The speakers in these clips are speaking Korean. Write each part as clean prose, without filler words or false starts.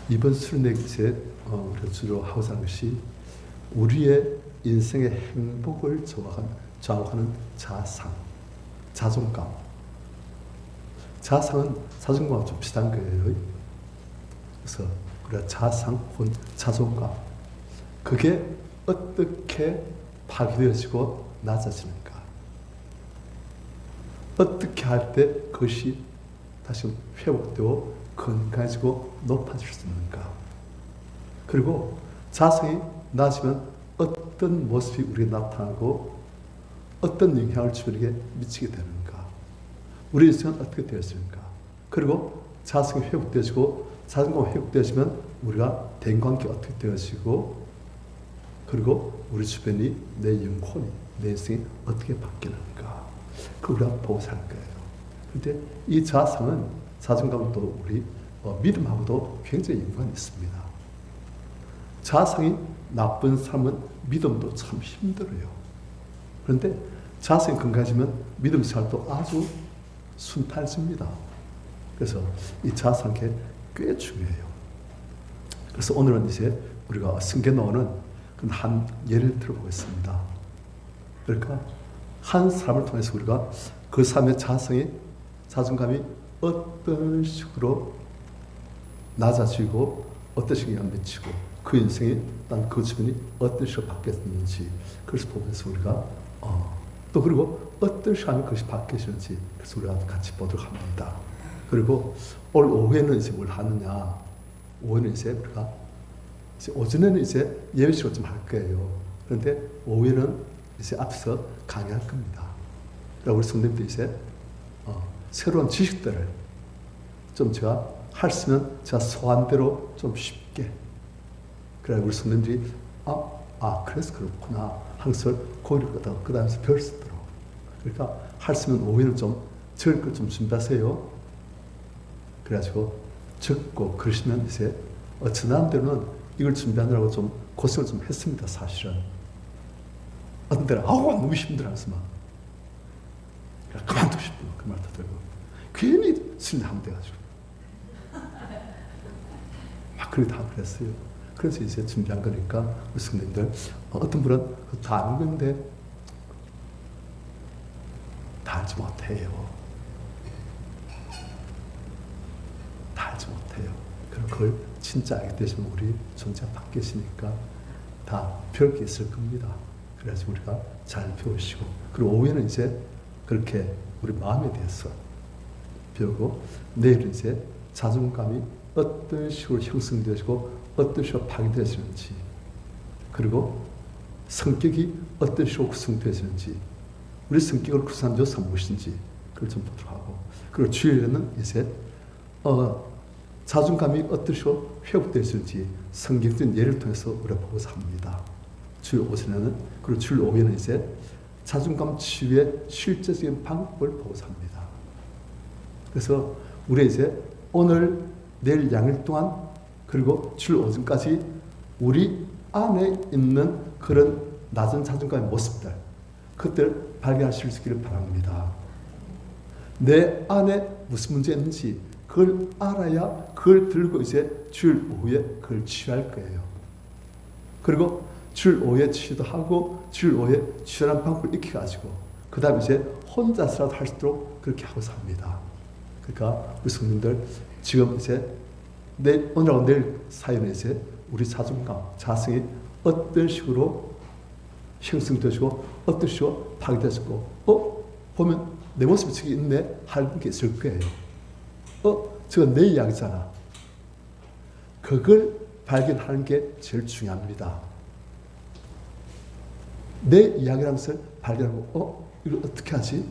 이번 수련회 이제 우리가 주로 하고자 하는 것이 우리의 인생의 행복을 좌우하는 자상, 자존감. 자상은 자존감과 좀 비슷한 거예요. 그래서 우리가 자상 혹은 자존감, 그게 어떻게 파괴되어지고 낮아지는가? 어떻게 할 때 그것이 다시 회복되고 건강해지고 높아질 수 있는가? 그리고 자성이 낮으면 어떤 모습이 우리에게 나타나고 어떤 영향을 주변에게 미치게 되는가? 우리 인생은 어떻게 되었습니까? 그리고 자성이 회복되어지고 자존감이 회복되어지면 우리가 대인관계가 어떻게 되어지고, 그리고 우리 주변이, 내 영혼이, 내 인생이 어떻게 바뀌는가? 그걸 우리가 보고 사는 거예요. 그런데 이 자성은 자존감도 우리 믿음하고도 굉장히 연관이 있습니다. 자성이 나쁜 사람은 믿음도 참 힘들어요. 그런데 자성이 건강해지면 믿음 생활도 아주 순탄해집니다. 그래서 이 자성이 꽤 중요해요. 그래서 오늘은 이제 우리가 성경에 나오는 한 예를 들어보겠습니다. 그러니까 한 사람을 통해서 우리가 그 사람의 자존감이 어떤 식으로 낮아지고 어떤 식으로 영향을 미치고 그 인생이 그 주변이 어떤 식으로 바뀌었는지, 그래서 보면서 우리가 또 그리고 어떤 식으로 하면 그것이 바뀌었는지, 그래서 우리가 같이 보도록 합니다. 그리고 오늘 오후에는 이제 뭘 하느냐? 오후에는 이제 우리가 오전에는 이제 예배식을 좀 할 거예요. 그런데 오후에는 이제 앞서 강의할 겁니다. 그러니까 우리 성도님들 이제 새로운 지식들을 좀 제가 할 수 있는 제가 소환대로 좀 쉽게, 그래 우리 성도님들이 그래서 그렇구나 항상 고리를 그 다음에 배울 수 있도록, 그러니까 할 수 있는 오후에는 좀 적을 걸 좀 준비하세요. 그래가지고 적고 그러시면 이제 저 나름대로는 이걸 준비하느라고 좀 고생을 좀 했습니다. 사실은 어떤 때는 너무 힘들어 하면서 막 그만두고 싶고 그 말도 들고 괜히 신뢰하면 돼가지고 막 그렇게 다 그랬어요. 그래서 이제 준비한 거니까 우리 성도님들 어떤 분은 다 아는 건데 다 알지 못해요. 다 알지 못해요. 그럼 그걸 진짜 알게 되시면 우리 존재가 바뀌시니까 다 배울 게 있을 겁니다. 그래서 우리가 잘 배우시고, 그리고 오후에는 이제 그렇게 우리 마음에 대해서 배우고, 내일은 이제 자존감이 어떤 식으로 형성되어지고 어떤 식으로 파괴되어지는지, 그리고 성격이 어떤 식으로 구성되어지는지, 우리 성격을 구성한 요소가 무엇인지 그걸 좀 보도록 하고, 그리고 주일에는 이제 자존감이 어떤 식으로 회복되어지는지 성경적인 예를 통해서 우리가 보고자 합니다. 주일 오전에는, 그리고 주일 오후에는 이제 자존감 치유의 실제적인 방법을 보고자 합니다. 그래서 우리 이제 오늘, 내일 양일 동안, 그리고 주일 오전까지 우리 안에 있는 그런 낮은 자존감의 모습들, 그것들 발견하실 수 있기를 바랍니다. 내 안에 무슨 문제가 있는지 그걸 알아야 그걸 들고 이제 주일 오후에 그걸 치유할 거예요. 그리고 주일 오후에 치유도 하고 주일 오후에 치유하는 방법을 익혀가지고 그 다음에 이제 혼자서라도 할 수 있도록 그렇게 하고 삽니다. 그러니까 우리 성도님들 지금 이제 오늘하고 내일 사이에 이제 우리 자존감, 자성이 어떤 식으로 형성되어지고 어떤 식으로 파괴되어지고 보면 내 모습이 저기 있네 할 게 있을 거예요. 저거 내 이야기잖아. 그걸 발견하는 게 제일 중요합니다. 내 이야기라는 것을 발견하고 이걸 어떻게 하지?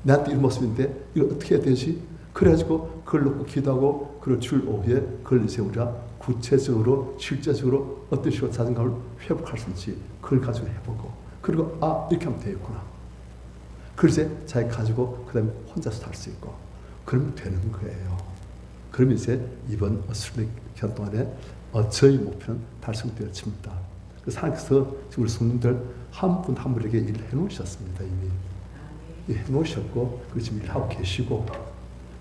나한테 이런 모습인데 이걸 어떻게 해야 되지? 그래가지고 그걸 놓고 기도하고, 그리고 주일 오후에 그걸 이제 우리가 구체적으로 실제적으로 어떤 식으로 자존감을 회복할 수 있는지 그걸 가지고 해보고, 그리고 이렇게 하면 되겠구나. 그걸 이제 자기 가지고 그 다음에 혼자서 할 수 있고 그러면 되는 거예요. 그러면 이제 이번 수련회 기간 동안에 저희 목표는 달성되어집니다. 그래서 하나님께서 지금 우리 성도님들 한 분 한 분에게 일을 해놓으셨습니다. 이미 해놓으셨고, 그리고 지금 일하고 계시고,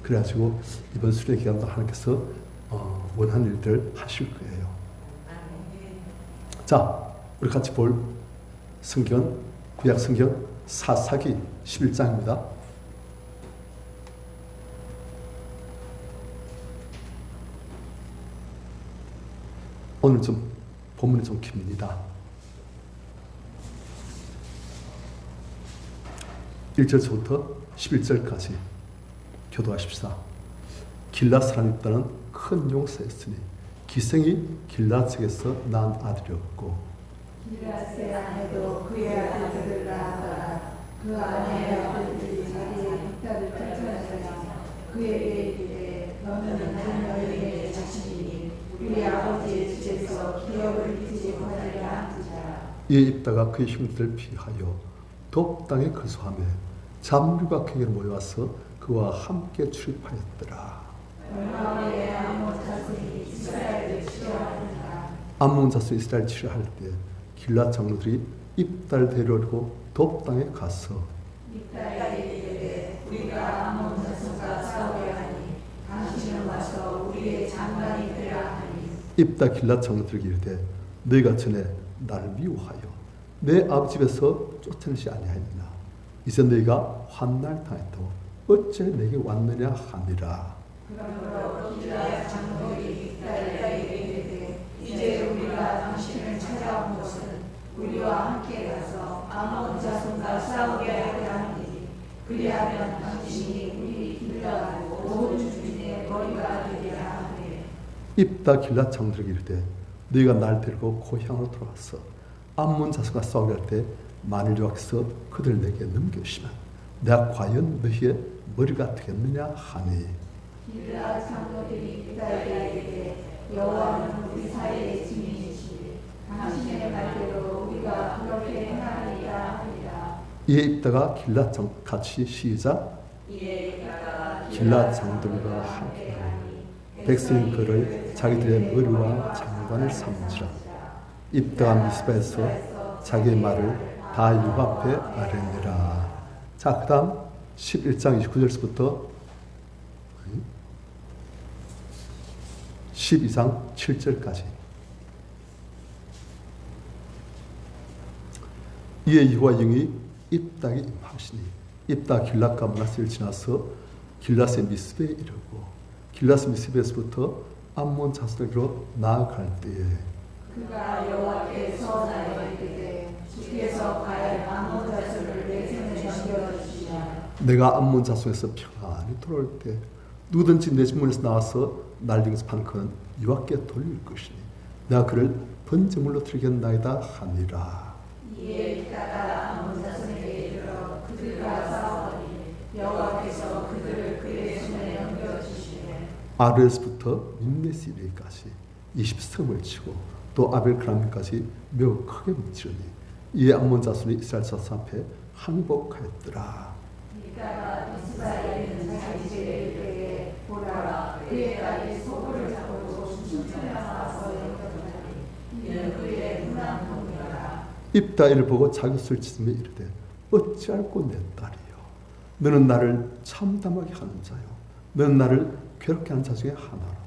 그래가지고 이번 수련회 기간도 하나님께서 원하는 일들을 하실 거예요. 자, 우리 같이 볼 성경, 구약 성경 사사기 11장입니다. 오늘 좀 본문이 좀 깁니다. 1절부터 11절까지 교도하십시다. 길랏 사람이 있다는 큰 용사였으니 기생이 길랏에게서 낳은 아들이었고 길랏의 아내도 그의 아들들을 낳았더라. 그 아내의 아들들이 자기의 빅다를 펼쳐내자 그에게 이르되 너는 너희에게 자식이니 우리 아버지의 집에서 기업을 이지 못하리라 한지라. 이에 입다가 그의 형들을 피하여 돕 땅에 거주하며 잡류가 그에게 모여와서 그와 함께 출입하였더라. 얼마 후에 아몬 자손이 이스라엘을 치려하니라. 아몬 자손 이스라엘 치려할 때 길랏 장로들이 입다를 데려오고 돕 땅에 가서 입다에게 이르되 우리가 아몬 자손과 싸우려 하니 당신은 와서 우리의 장관이 되라 하니 입다 길랏 장로들에게 이르되 너희가 전에 나를 미워하여 내 아버지 집에서 쫓아내지 아니하였느냐. 이제 너희가 환난을 당했다고 어째 내게 왔느냐 하니라. 그러므로 길랏 장로들이 입다에게 이르되 이제 우리가 당신을 찾아온 것은 우리와 함께 가서 아몬 자손과 싸우게 하려 하니 그리하면 당신이 우리 길러가고 모든 주민의 머리가 되리라 하니 입다 길랏 장로들에게 이르되 너희가 날 데리고 고향으로 돌아와서 암몬 자손과 싸우게 할 때 만일 여호와께서 그들 내게 넘겨주시면 내가 과연 너희의 머리가 되겠느냐 하니 길랏 장로들이 입다에게 이르되 여호와는 우리 사이의 증인이시니 당신의 말대로 우리가 그렇게 행하리라 하니라. 이에 입다가 길랏 장 같이 시작 길랏 장로들과 함께 하니 백성이 그를 자기들의 머리와 장관을 삼으니라. 입다가 미스바에서 자기의 말을 다 율법 앞에 아뢰니라. 자, 그 다음 11장 29절부터 12장 7절까지. 이에 여호와 영이 입다에게 임하시니 입다 길랏과 므낫세를 지나서 길랏의 미스베에 이르고 길랏의 미스베에서부터 암몬 자손에게로 나아갈 때에 그가 여호와께 서원하여 이르되 주께서 과연 아몬 자손을 내 손에 넘겨주시냐. 내가 암몬 자손에서 평안히 돌아올 때 누구든지 내 집문에서 나와서 날 영접하는 그는 여호와께 돌릴 것이니 내가 그를 번제물로 드리겠나이다 하니라. 이에 입다가 아몬 자손에게 이르러 그들과 싸우더니 여호와께서 그들을 그의 손에 넘겨주시되 아르에스부터 민메시리까지 20성을 치고 또 아벨크람까지 매우 크게 뭉치더니 이에 암몬 자손이 이스라엘 자손 앞에 항복하였더라. 입다가 미스바에 있는 자기 집에 이르되 보라 그의 딸이 소굴을 잡고 춤추며 나와서 영접하니 이는 그의 문안통이라. 입다 이를 보고 자기 옷을 찢으며 이르되 어찌할꼬 내 딸이여 너는 나를 참담하게 하는 자요 너는 나를 괴롭게 하는 자 중에 하나로다.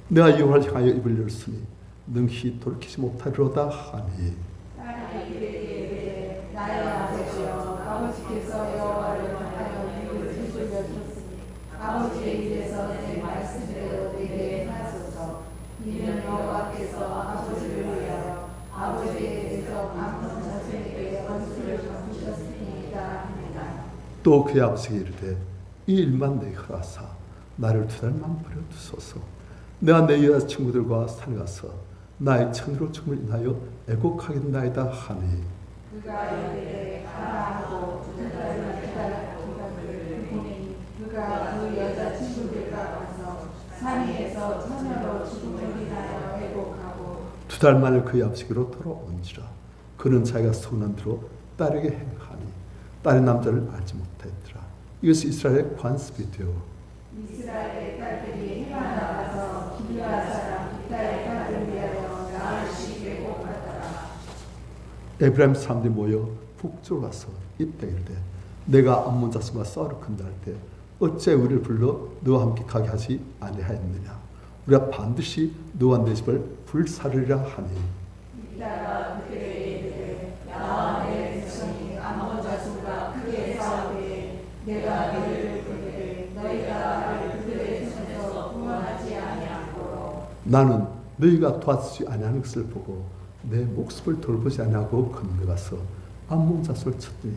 내가 여호와를 향하여 입을 열었으니 능히 돌이키지 못하리로다 하니 딸이 그에게 이르되 나의 아버지여 아버지께서 여호와를 향하여 입을 두들겨주셨으니 아버지의 입에서 내 말씀대로 내게 행하소서. 이는 여호와께서 아버지를 위하여 아버지의 대적 암몬 자손에게 원수를 갚으셨으니이다 합니다. 또 그의 아버지에게 이르되 이 일만 내게 허락하사 나를 2달만 버려두소서. 내가 내 여자친구들과 산에 가서 나의 천으로 죽음을 인하여 애곡하겠나이다 하니 그가 이르되 가라 하고 2달을 기다렸고 그분이 그가 그 여자친구들과 가서 산 위에서 처녀로 죽음을 인하여 애곡하고 2달 만에 그의 아버지께로 돌아온지라. 그는 자기가 소원한 대로 딸에게 행하니 딸의 남자를 알지 못하였더라. 이것이 이스라엘의 관습이 되어 이스라엘의 딸들이 해가 나가서 길랏 사람 입다의 딸을 위하여 나을 시기에 꼭 갔더라. 에브라임 사람들이 모여 북쪽으로 가서 입다에 이르되 내가 암몬 자손과 싸우러 간다 할 때 어째 우리를 불러 너와 함께 가게 하지 아니하였느냐. 우리가 반드시 너와 내 집을 불사르리라 하니 이따가 그들에게 이르되 나와 내 백성이 아몬 자손과 크게 싸우되 내가 너희를 부르되 너희가 나를 그들의 손에서 구원하지 아니하므로 나는 너희가 도와주지 아니하는 것을 보고 내 목숨을 돌보지 아니하고 건너가서 암몬 자손을 쳤더니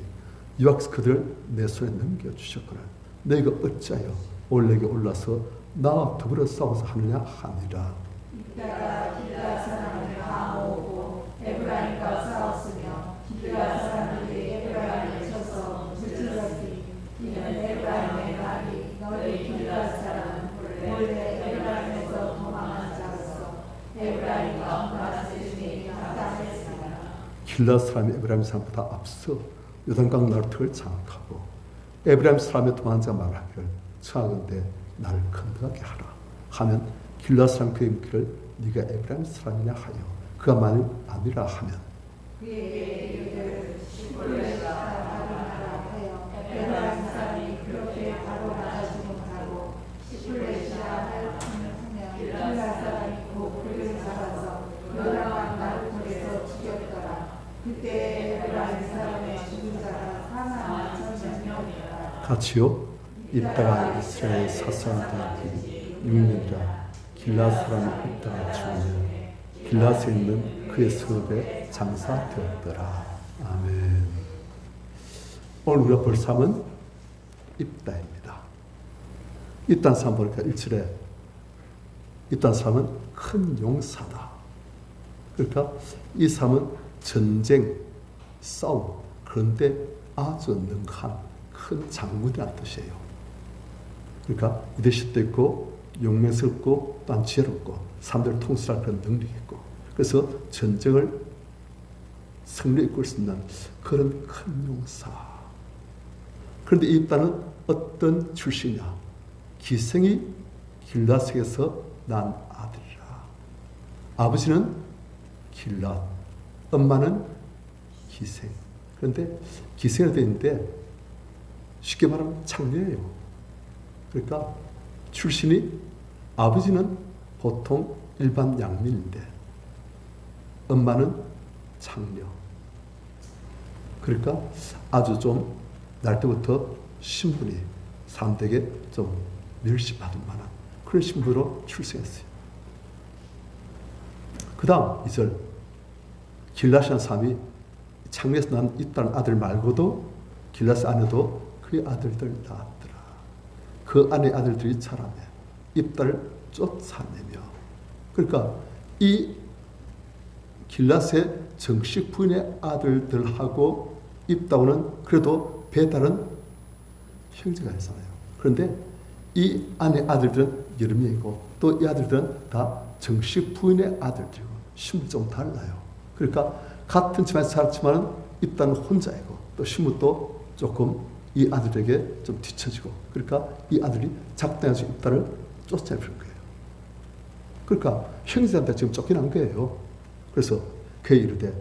이와 같이 그들을 내 손에 넘겨주셨거늘 너희가 어찌하여 올내게 올라서 나와 더불어 싸워서 하느냐 하니라. 이따가 길앗 사람을 다 모으고 에브라임과 싸웠으며 길앗 사람들이 에브라임을 쳐서 물질렀으니 이는 에브라임의 말이 너희 길앗 사람은 원래 에브라임에서 도망한 자로서 에브라임과 문하세 중에 나타냈으나 길라 사람이 에브라임 사람보다 앞서 요단강 나루턱을 장악하고 에브라임 사람의 도망한 자가 말하기를 청하건대 나를 건너가게 하라 하면 길라 사람 그의 묻기를 네가 에브라임 사람이냐 하여 그가 만일 아니라 하면 그에게 이르기를 시골에서 바로나라 하여 에브라임 사람이 그렇게 바로나가지 못하고 시골에서 하면 길라 사람이 곧 그를 잡아서 요단강 나루턱에서 죽였더라. 그때 에브라임 사람의 죽은 자가 42,000명이라. 같이요. 이따가 이스라엘 사사들이 6년이라 길라 사람이 있다가 죽으며 길라스에 있는 그의 성읍에 장사되었더라. 아멘. 오늘 우리가 볼 삶은 입다입니다. 입단 삶 보니까 1절에 입단 삶은 큰 용사다. 그러니까 이 삶은 전쟁, 싸움, 그런데 아주 능한 큰 장군이라는 뜻이에요. 그러니까 리더십도 있고 용맹스럽고 또한 지혜롭고 사람들을 통솔할 그런 능력이 있고 그래서 전쟁을 승리에 이끌 수 있는 그런 큰 용사. 그런데 이 입다는 어떤 출신이냐? 기생이 길라색에서 난 아들이라. 아버지는 길라, 엄마는 기생. 그런데 기생이 되는데 쉽게 말하면 창녀예요. 그러니까 출신이 아버지는 보통 일반 양민인데 엄마는 창녀. 그러니까 아주 좀 날 때부터 신분이 사람들에게 좀 멸시받을 만한 그런 신분으로 출생했어요. 그 다음 2절 길라시안 사람이 창녀에서 난 있다는 아들 말고도 길라스 안에도 그의 아들들 낳았더라. 그 안에 아들들이 자라며 입다를 쫓아내며 그러니까 이 길라스의 정식 부인의 아들들하고 입다오는 그래도 배다른 형제가 있잖아요. 그런데 이 안에 아들들은 여러 명이고 또 이 아들들은 다 정식 부인의 아들들이고 신분이 좀 달라요. 그러니까 같은 집안에서 살았지만 입다는 혼자이고 또 신분도 조금 이 아들에게 좀 뒤처지고 그러니까 이 아들이 작당해서 입다를 쫓아내는 거예요. 그러니까 형제한테 지금 쫓겨난 거예요. 그래서 그에 이르되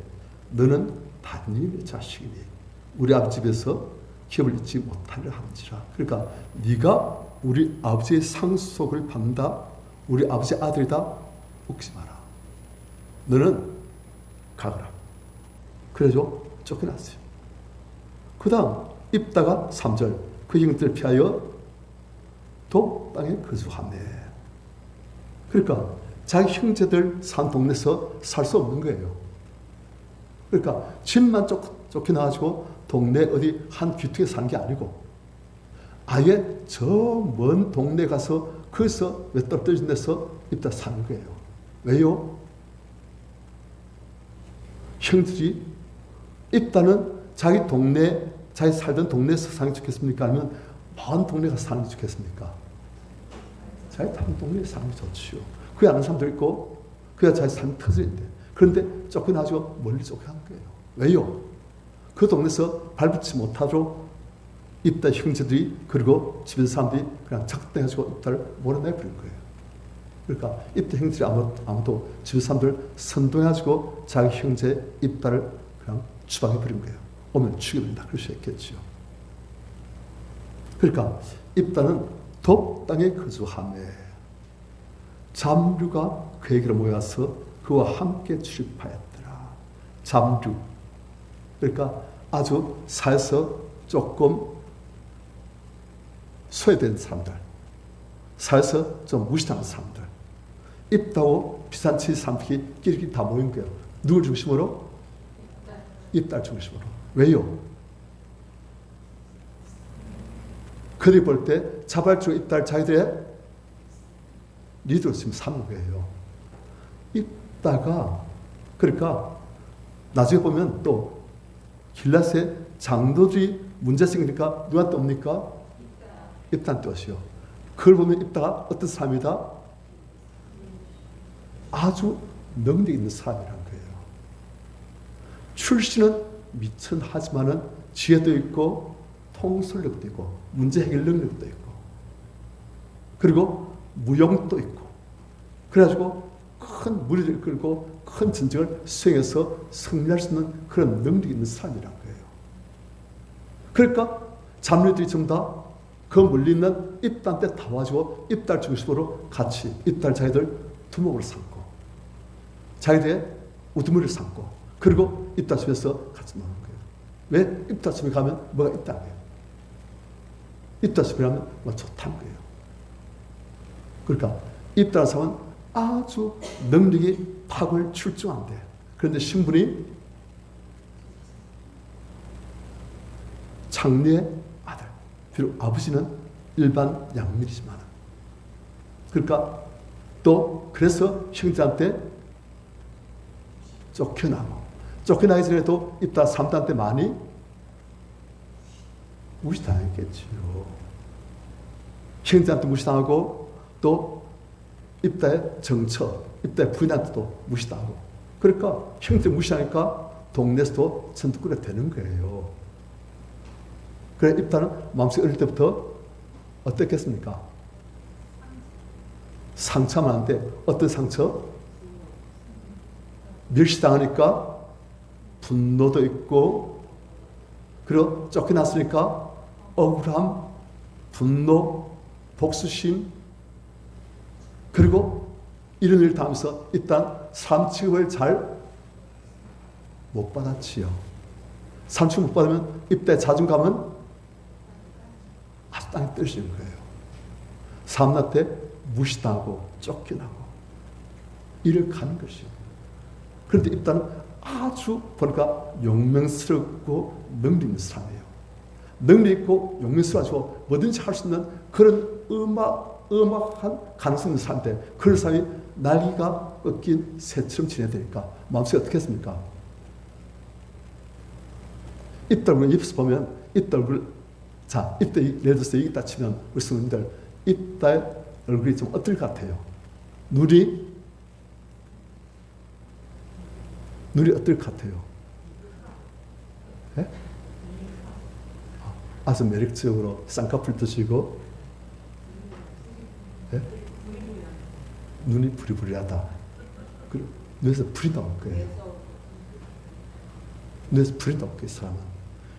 너는 단님의 자식이니 우리 아버지 집에서 기업을 잊지 못하려 함지라. 그러니까 네가 우리 아버지의 상속을 받는다. 우리 아버지 아들이다. 웃지 마라. 너는 가거라. 그래서 쫓겨났어요. 그 다음 입다가 3절 그 형들을 피하여 도 땅에 거주하네. 그러니까 자기 형제들 산 동네에서 살 수 없는 거예요. 그러니까 집만 쫓겨나가지고 동네 어디 한 귀퉁이에 사는 게 아니고 아예 저 먼 동네 가서 거기서 몇 떨어진 데서 입다 사는 거예요. 왜요? 형들이 입다는 자기 동네 자기 살던 동네에서 사는 게 좋겠습니까? 아니면 먼 동네 가서 사는 게 좋겠습니까? 자기 사는 동네에 사는 게 좋지요. 그게 아는 사람도 있고 그게 자기 삶 터전인데 그런데 쫓겨나가지고 멀리 쫓겨난 거예요. 왜요? 그 동네에서 발붙지 못하도록 입다 형제들이 그리고 주변 사람들이 그냥 작당해가지고 입다를 몰아내버린 거예요. 그러니까 입다 형제들이 아무도 주변 사람들 선동해가지고 자기 형제 입다를 그냥 추방해버린 거예요. 오면 죽여버린다. 그럴 수 있겠죠. 그러니까 입다는 돕 땅에 거주하며 잡류가 그에게로 모여서 그와 함께 출입하였더라. 잡류. 그러니까 아주 사에서 조금 소외된 사람들, 사에서 좀 무시당한 사람들, 입다고 비싼치 사람들이 끼리끼리 다 모인 거예요. 누굴 중심으로? 입달 중심으로. 왜요? 그들이 볼 때 자발적 입달 자기들의 리더로 지금 삼는 거예요. 입다가 그러니까 나중에 보면 또 길라스의 장로들이 문제 생기니까 누구한테 옵니까? 입단 뜻이요. 그걸 보면 입다가 어떤 사람이다? 아주 능력 있는 사람이라는 거예요. 출신은 미천하지만은 지혜도 있고 통솔력도 있고 문제 해결 능력도 있고 그리고 무용도 있고 그래가지고 큰 무리를 끌고 큰 전쟁을 수행해서 승리할 수 있는 그런 능력이 있는 사람이란 거예요. 그러니까 잡류들이 전부 다 그 멀리 있는 입단 때 다 와가지고 입달 중심으로 같이 입달 자기들 두목을 삼고 자기들의 우두머리를 삼고 그리고 입달집에서 같이 노는 거예요. 왜? 입달집에 가면 뭐가 있다는 거예요. 입달집에 가면 뭐 좋다는 거예요. 그러니까 입달 사람은 아주 능력이 탁을 출중한데 그런데 신분이 장례의 아들. 비록 아버지는 일반 양밀이지만 그러니까 또 그래서 형제한테 쫓겨나기 전에도 입다 3단 때 많이 무시당했겠지요. 형제한테 무시당하고 또 입다의 정처, 입다의 부인한테도 무시당하고 그러니까 형제 무시하니까 동네에서도 전투꾼이 되는 거예요. 그래 입다는 마음속에 어릴 때부터 어떻겠습니까? 상처만 하는데 어떤 상처? 멸시당하니까 분노도 있고 그리고 쫓겨났으니까 억울함, 분노, 복수심 그리고 이런 일을 당하면서 일단 삶 취급을 잘 못 받았지요. 삶 취급 못 받으면 입대 자존감은 아주 땅에 떨어지는 거예요. 삶날 때 무시당하고 쫓겨나고 이를 가는 것이요. 그런데 입단은 아주 보니까 용맹스럽고 능력 있는 사람이에요. 능력 있고 용맹스러워가지고 뭐든지 할 수 있는 그런 음악한 가능성 있는 사람인데 그런 사람이 날개가 꺾인 새처럼 지내야 되니까 마음속에 어떻게 했습니까? 입달굴 입에서 보면 입달굴 자 입대 예를 들어서 여기 딱 치면 우리 성도님들 입달 얼굴이 좀 어떨 것 같아요? 눈이 어떨 것 같아요? 네? 아주 매력적으로 쌍꺼풀 드시고 네? 눈이 부리부리하다. 그리고 눈에서 불이 나올 거예요. 눈에서 불이 나올 거예요.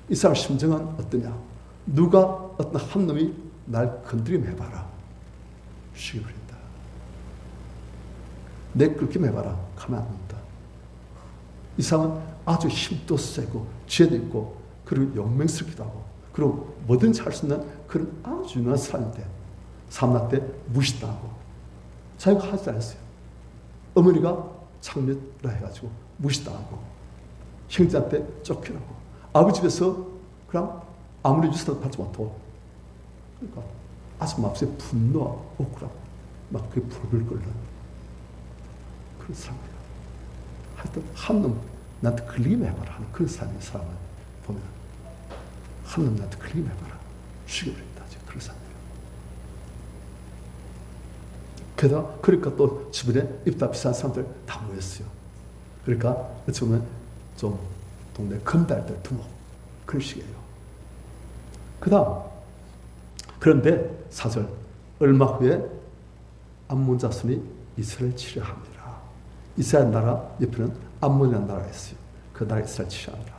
이 사람 심정은 어떠냐? 누가 어떤 한 놈이 날 건드리면 해봐라. 죽여버린다. 내 끌기만 해봐라. 가만 안 둔다. 이 사람은 아주 힘도 세고 지혜도 있고 그리고 용맹스럽기도 하고 그리고 뭐든지 할 수 있는 그런 아주 유능한 사람인데 삼나 때 무시당하고 자기가 하지 않았어요. 어머니가 창녀라 해가지고 무시당하고 형제한테 쫓겨나고 아버지 집에서 그냥 아무리 유서도 받지 못하고 그러니까 아주 마음속에 분노와 억울하고 막 그게 불을 끓는 그런 사람이에요. 하여튼 한 놈 나한테 걸리기만 해봐라 하는 그런 사람인 사람을 보면 한 놈 나한테 걸리기만 해봐라 죽여버린다. 그런 사람이에요. 게다가 그러니까 또 주변에 입다 비싼 사람들 다 모였어요. 그러니까 어찌 보면 좀 동네 금달들 두목 그런 식이에요. 그 다음 그런데 4절 얼마 후에 암몬 자손이 이스라엘 치려합니다. 이스라엘 나라 옆에는 암몬이라는 나라가 있어요. 그 나라 이스라엘 치려합니다.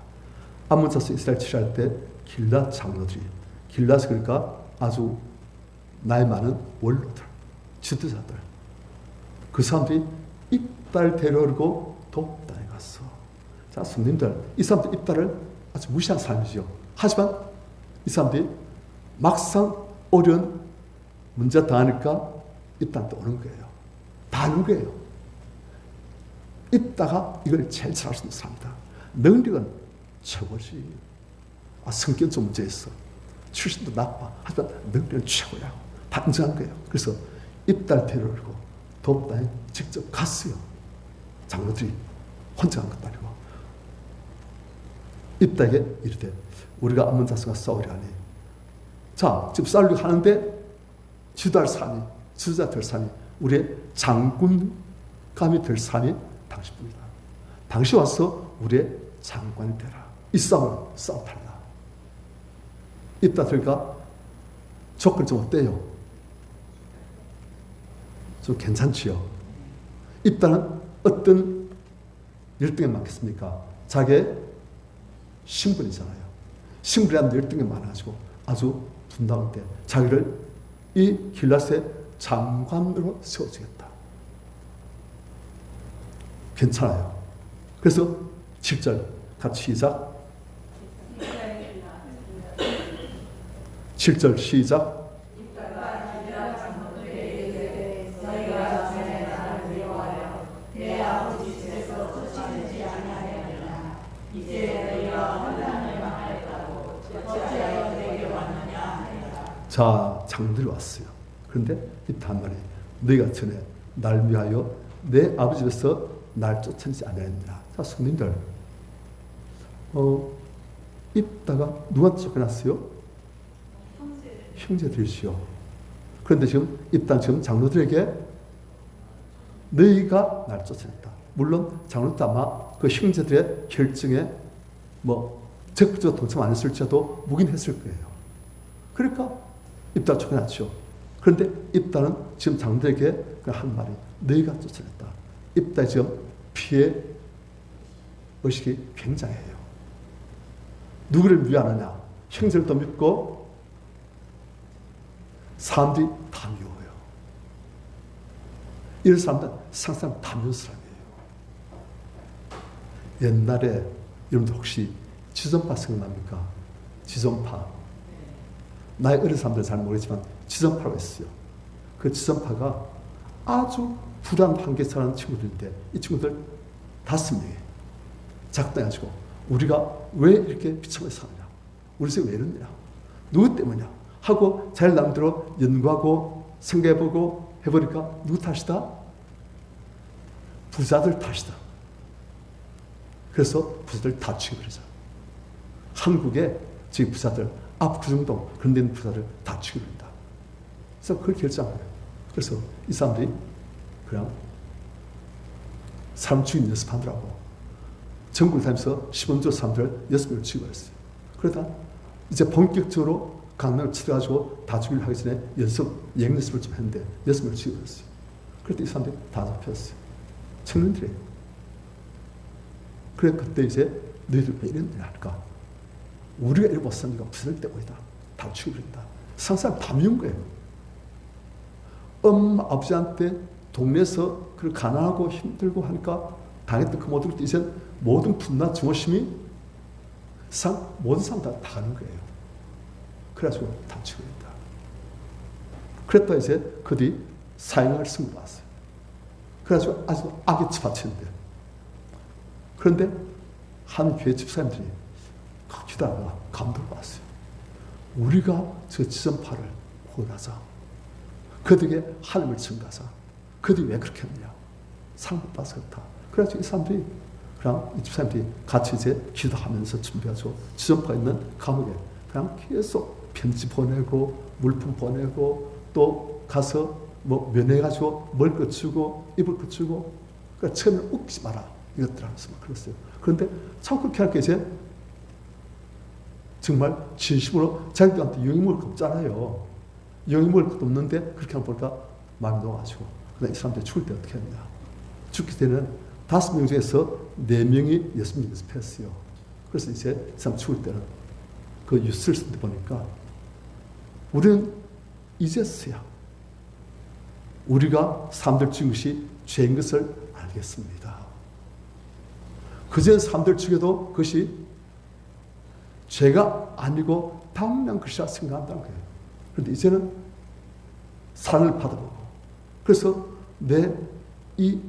암몬 자손 이스라엘 치려할 때 길랏 장로들이 길랏이 그러니까 아주 나이 많은 원로들 지도자들 그 사람들이 입달 데려오고 돕다에 갔어. 자, 손님들, 이 사람들 입달을 아주 무시한 삶이죠. 하지만 이 사람들이 막상 어려운 문제 당하니까 입달도 오는 거예요. 다 하는 거예요. 입다가 이걸 제일 잘할 수 있는 사람이다. 능력은 최고지. 성격 좀 문제 있어. 출신도 나빠. 하지만 능력은 최고야. 다 인정한 거예요. 그래서 입달 데려오고 돕다에 직접 갔어요. 장로들이 혼자 간 것도 아니고. 입다에게 이르되 우리가 암몬 자손과 싸우려 하니 자, 지금 싸우려고 하는데 지도할 사람이, 지도자 될 사람이, 우리의 장군감이 될 사람이 당신뿐이다. 당신 와서 우리의 장관이 되라. 이 싸움을 싸워달라. 입다 들까 조건 좀 어때요? 좀 괜찮지요? 입다는 어떤 열등에 많겠습니까? 자기의 신분이잖아요. 신분이라는 열등이 많아가지고 아주 분당할 때 자기를 이 길앗의 장관으로 세워주겠다. 괜찮아요. 그래서 7절 같이 시작. 7절 시작. 자, 장들이 왔어요. 그런데 입다 한 말이 너희가 전에 날 위하여 내 아버지 집에서 날 쫓아내지 않았느냐. 자, 손님들, 입다가 누가 쫓겨났어요? 형제들이시요. 그런데 지금 입다 지금 장로들에게 너희가 날 쫓아냈다. 물론 장로도 아마 그 형제들의 결정에 적극적으로 동참 안 했을지라도 묵인했을 거예요. 그러니까 입다 쫓겨났죠. 그런데 입다는 지금 장로들에게 한 말이 너희가 쫓아냈다. 입다 지금 피해 의식이 굉장해요. 누구를 위하느냐? 형제들도 믿고 사람들이 다 미워요. 이런 사람들은 상상 다 미운 사람이에요. 옛날에 여러분들 혹시 지존파 생각납니까? 지존파. 나의 어린 사람들은 잘 모르지만 지존파가 있어요. 그 지존파가 아주 불안 환경에 사는 친구들인데 이 친구들 5명이 작당해가지고 우리가 왜 이렇게 비참하게 사느냐? 우리 세상에 왜 이러느냐? 누구 때문이냐? 하고 잘 남대로 연구하고 생각해보고 해보니까 누구 탓이다? 부자들 탓이다. 그래서 부자들 다 죽여버리자. 한국의 지금 부자들 압구정동 그런 데 있는 부자들 다 죽여버린다. 그래서 그걸 결정한 거예요. 그래서 이 사람들이 그냥 사람 죽인 연습하더라고. 전국을 다니면서 시범조 사람들 6명을 죽여버렸어요. 그러다 이제 본격적으로 강남을 치러가지고 다 죽이려 하기 전에 연습을 좀 했는데 6명을 죽여버렸어요. 그럴 때 이 사람들이 다 잡혔어요. 청년들이에요. 그래 그때 이제 너희들 왜 이랬느냐 할까? 우리가 이러고 왔으니까 부서질 때문이다. 다 죽여버린다. 상상 다 미운 거예요. 엄마 아버지한테 동네에서 그 가난하고 힘들고 하니까 당했던 그 모든 것도 이제 모든 분노 증오심이 모든 사람 다 가는 거예요. 그래가지고 다 죽여버린다. 그랬다 이제 그들이 사형을 승부 왔어요. 그래가지고 아주 악에 치받쳤는데 그런데 한 교회 집사님들이 기다리다가 감동을 받았어요. 우리가 저 지존파를 구원하자. 그들에게 하나님을 증가하자. 그들이 왜 그렇게 했느냐. 상 못 받아서 그렇다. 그래가지고 이 사람들이 그냥 이 집사님들이 같이 이제 기도하면서 준비하죠. 지존파가 있는 감옥에 그냥 계속 편지 보내고 물품 보내고 또 가서 면회해가지고 먹을 것 주고 입을 것 주고 그러니까 처음에 웃기지 마라 이것들 하면서 막 그랬어요. 그런데 참 그렇게 하니까 이제 정말 진심으로 자기들한테 영이 먹을 거 없잖아요. 영이 먹을 것도 없는데 그렇게 하면 보니까 마음이 녹아가지고 그다음 이 사람들이 죽을 때 어떻게 했냐. 죽기 때는 5명 중에서 4명이 6명이 연습했어요. 그래서 이제 이 사람 죽을 때는 그 뉴스를 쓸 때 보니까 우리는 이제서야 우리가 사람들 죽인 것이 죄인 것을 알겠습니다. 그전 사람들 중에도 그것이 죄가 아니고 당연한 것이라 생각한다는 거예요. 그런데 이제는 사랑을 받아보고, 그래서 내 이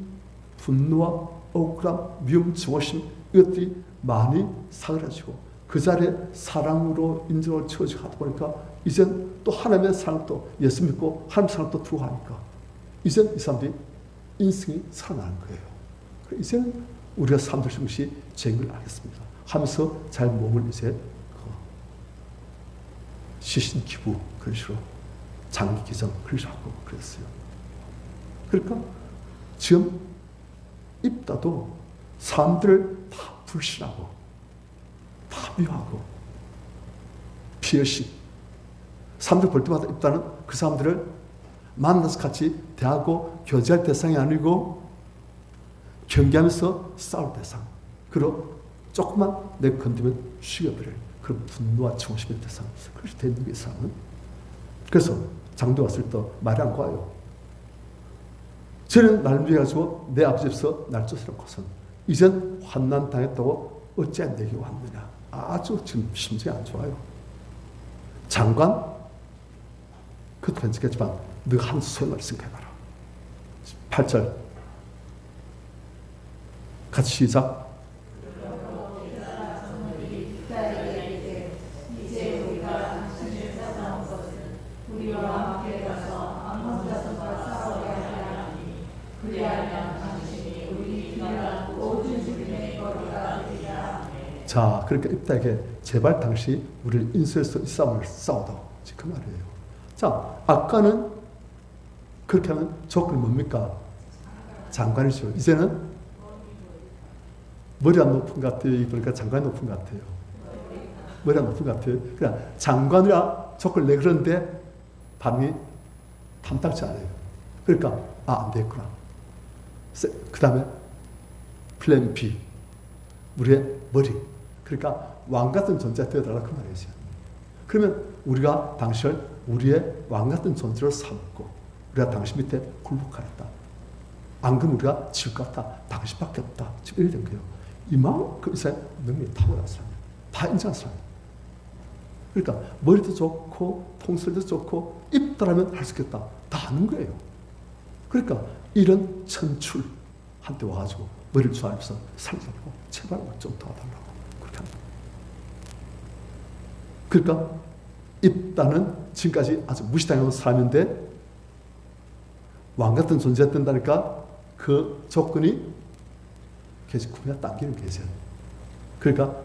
분노와 억울함, 미움, 증오심, 이것들이 많이 사그라지고 그 자리에 사랑으로 인정을 채워지고 하다 보니까 이젠 또 하나님의 사랑도 예수 믿고 하나님 사랑도 두고 하니까 이젠 이 사람들이 인생이 살아나는 거예요. 이제는 우리가 사람들 중시 죄인 걸 알겠습니다 하면서 잘 몸을 이제 시신 기부 그런 식으로 장기 기점 그런 식으로 하고 그랬어요. 그러니까 지금 입다도 사람들을 다 불신하고 다 미워하고 피해시 사람들 볼 때마다 입다는 그 사람들을 만나서 같이 대하고 교제할 대상이 아니고 경계하면서 싸울 대상, 그리고 조금만 내 건드면 죽여버릴 그런 분노와 증오심의 대상, 그렇게 되는 게 사람은. 그래서 장도 왔을 때 말이 안 고와요. 저는 나를 위해 가지고 내 아버지 집에서 날 쫓아놓고선 이젠 환난 당했다고 어찌 내게 왔느냐. 아주 지금 심정이 안 좋아요. 장관, 그것도 괜찮겠지만 너가 한 소용을 생각해봐라. 8절 같이 시작. 이제 우리가 당신을 찾아온 것은 우리와 함께 가서 암몬 자손과 싸우게 하리니 그리하면 당신이 우리 귀한 모든 주민의 거리가 되리라. 자, 그러니까 입다에게 제발 당신이 우리를 인수해서 이 싸움을 싸우다. 그 말이에요. 자, 아까는 그렇게 하면 조건이 뭡니까? 장관이죠. 이제는 머리가 높은 것 같아요. 보니까 장관이 높은 것 같아요. 머리가 높은 것 같아요. 그냥 장관이라 조건을 내 그런데 반응이 탐탁지 않아요. 그러니까 안 됐구나. 그 다음에 플랜 B, 우리의 머리. 그러니까 왕 같은 존재가 되어달라 그 말이죠. 그러면 우리가 당신을 우리의 왕 같은 존재로 삼고 우리가 당신 밑에 굴복하였다. 안 그러면 우리가 질 것 같다. 당신밖에 없다. 지금 이렇게 된 거예요. 이만큼 이 사람 능력이 탁월한 사람이에요. 다 인정한 사람이에요. 그러니까 머리도 좋고 통솔도 좋고 입다라면 할 수 있겠다. 다 아는 거예요. 그러니까 이런 천출한테 와가지고 머리를 좋아하면서 살려고 제발 좀 도와달라고 그렇게 합니다. 그러니까 입다는 지금까지 아주 무시당한 사람인데 왕 같은 존재가 된다니까 그 조건이 계속 구매가 당기는 계세요. 그러니까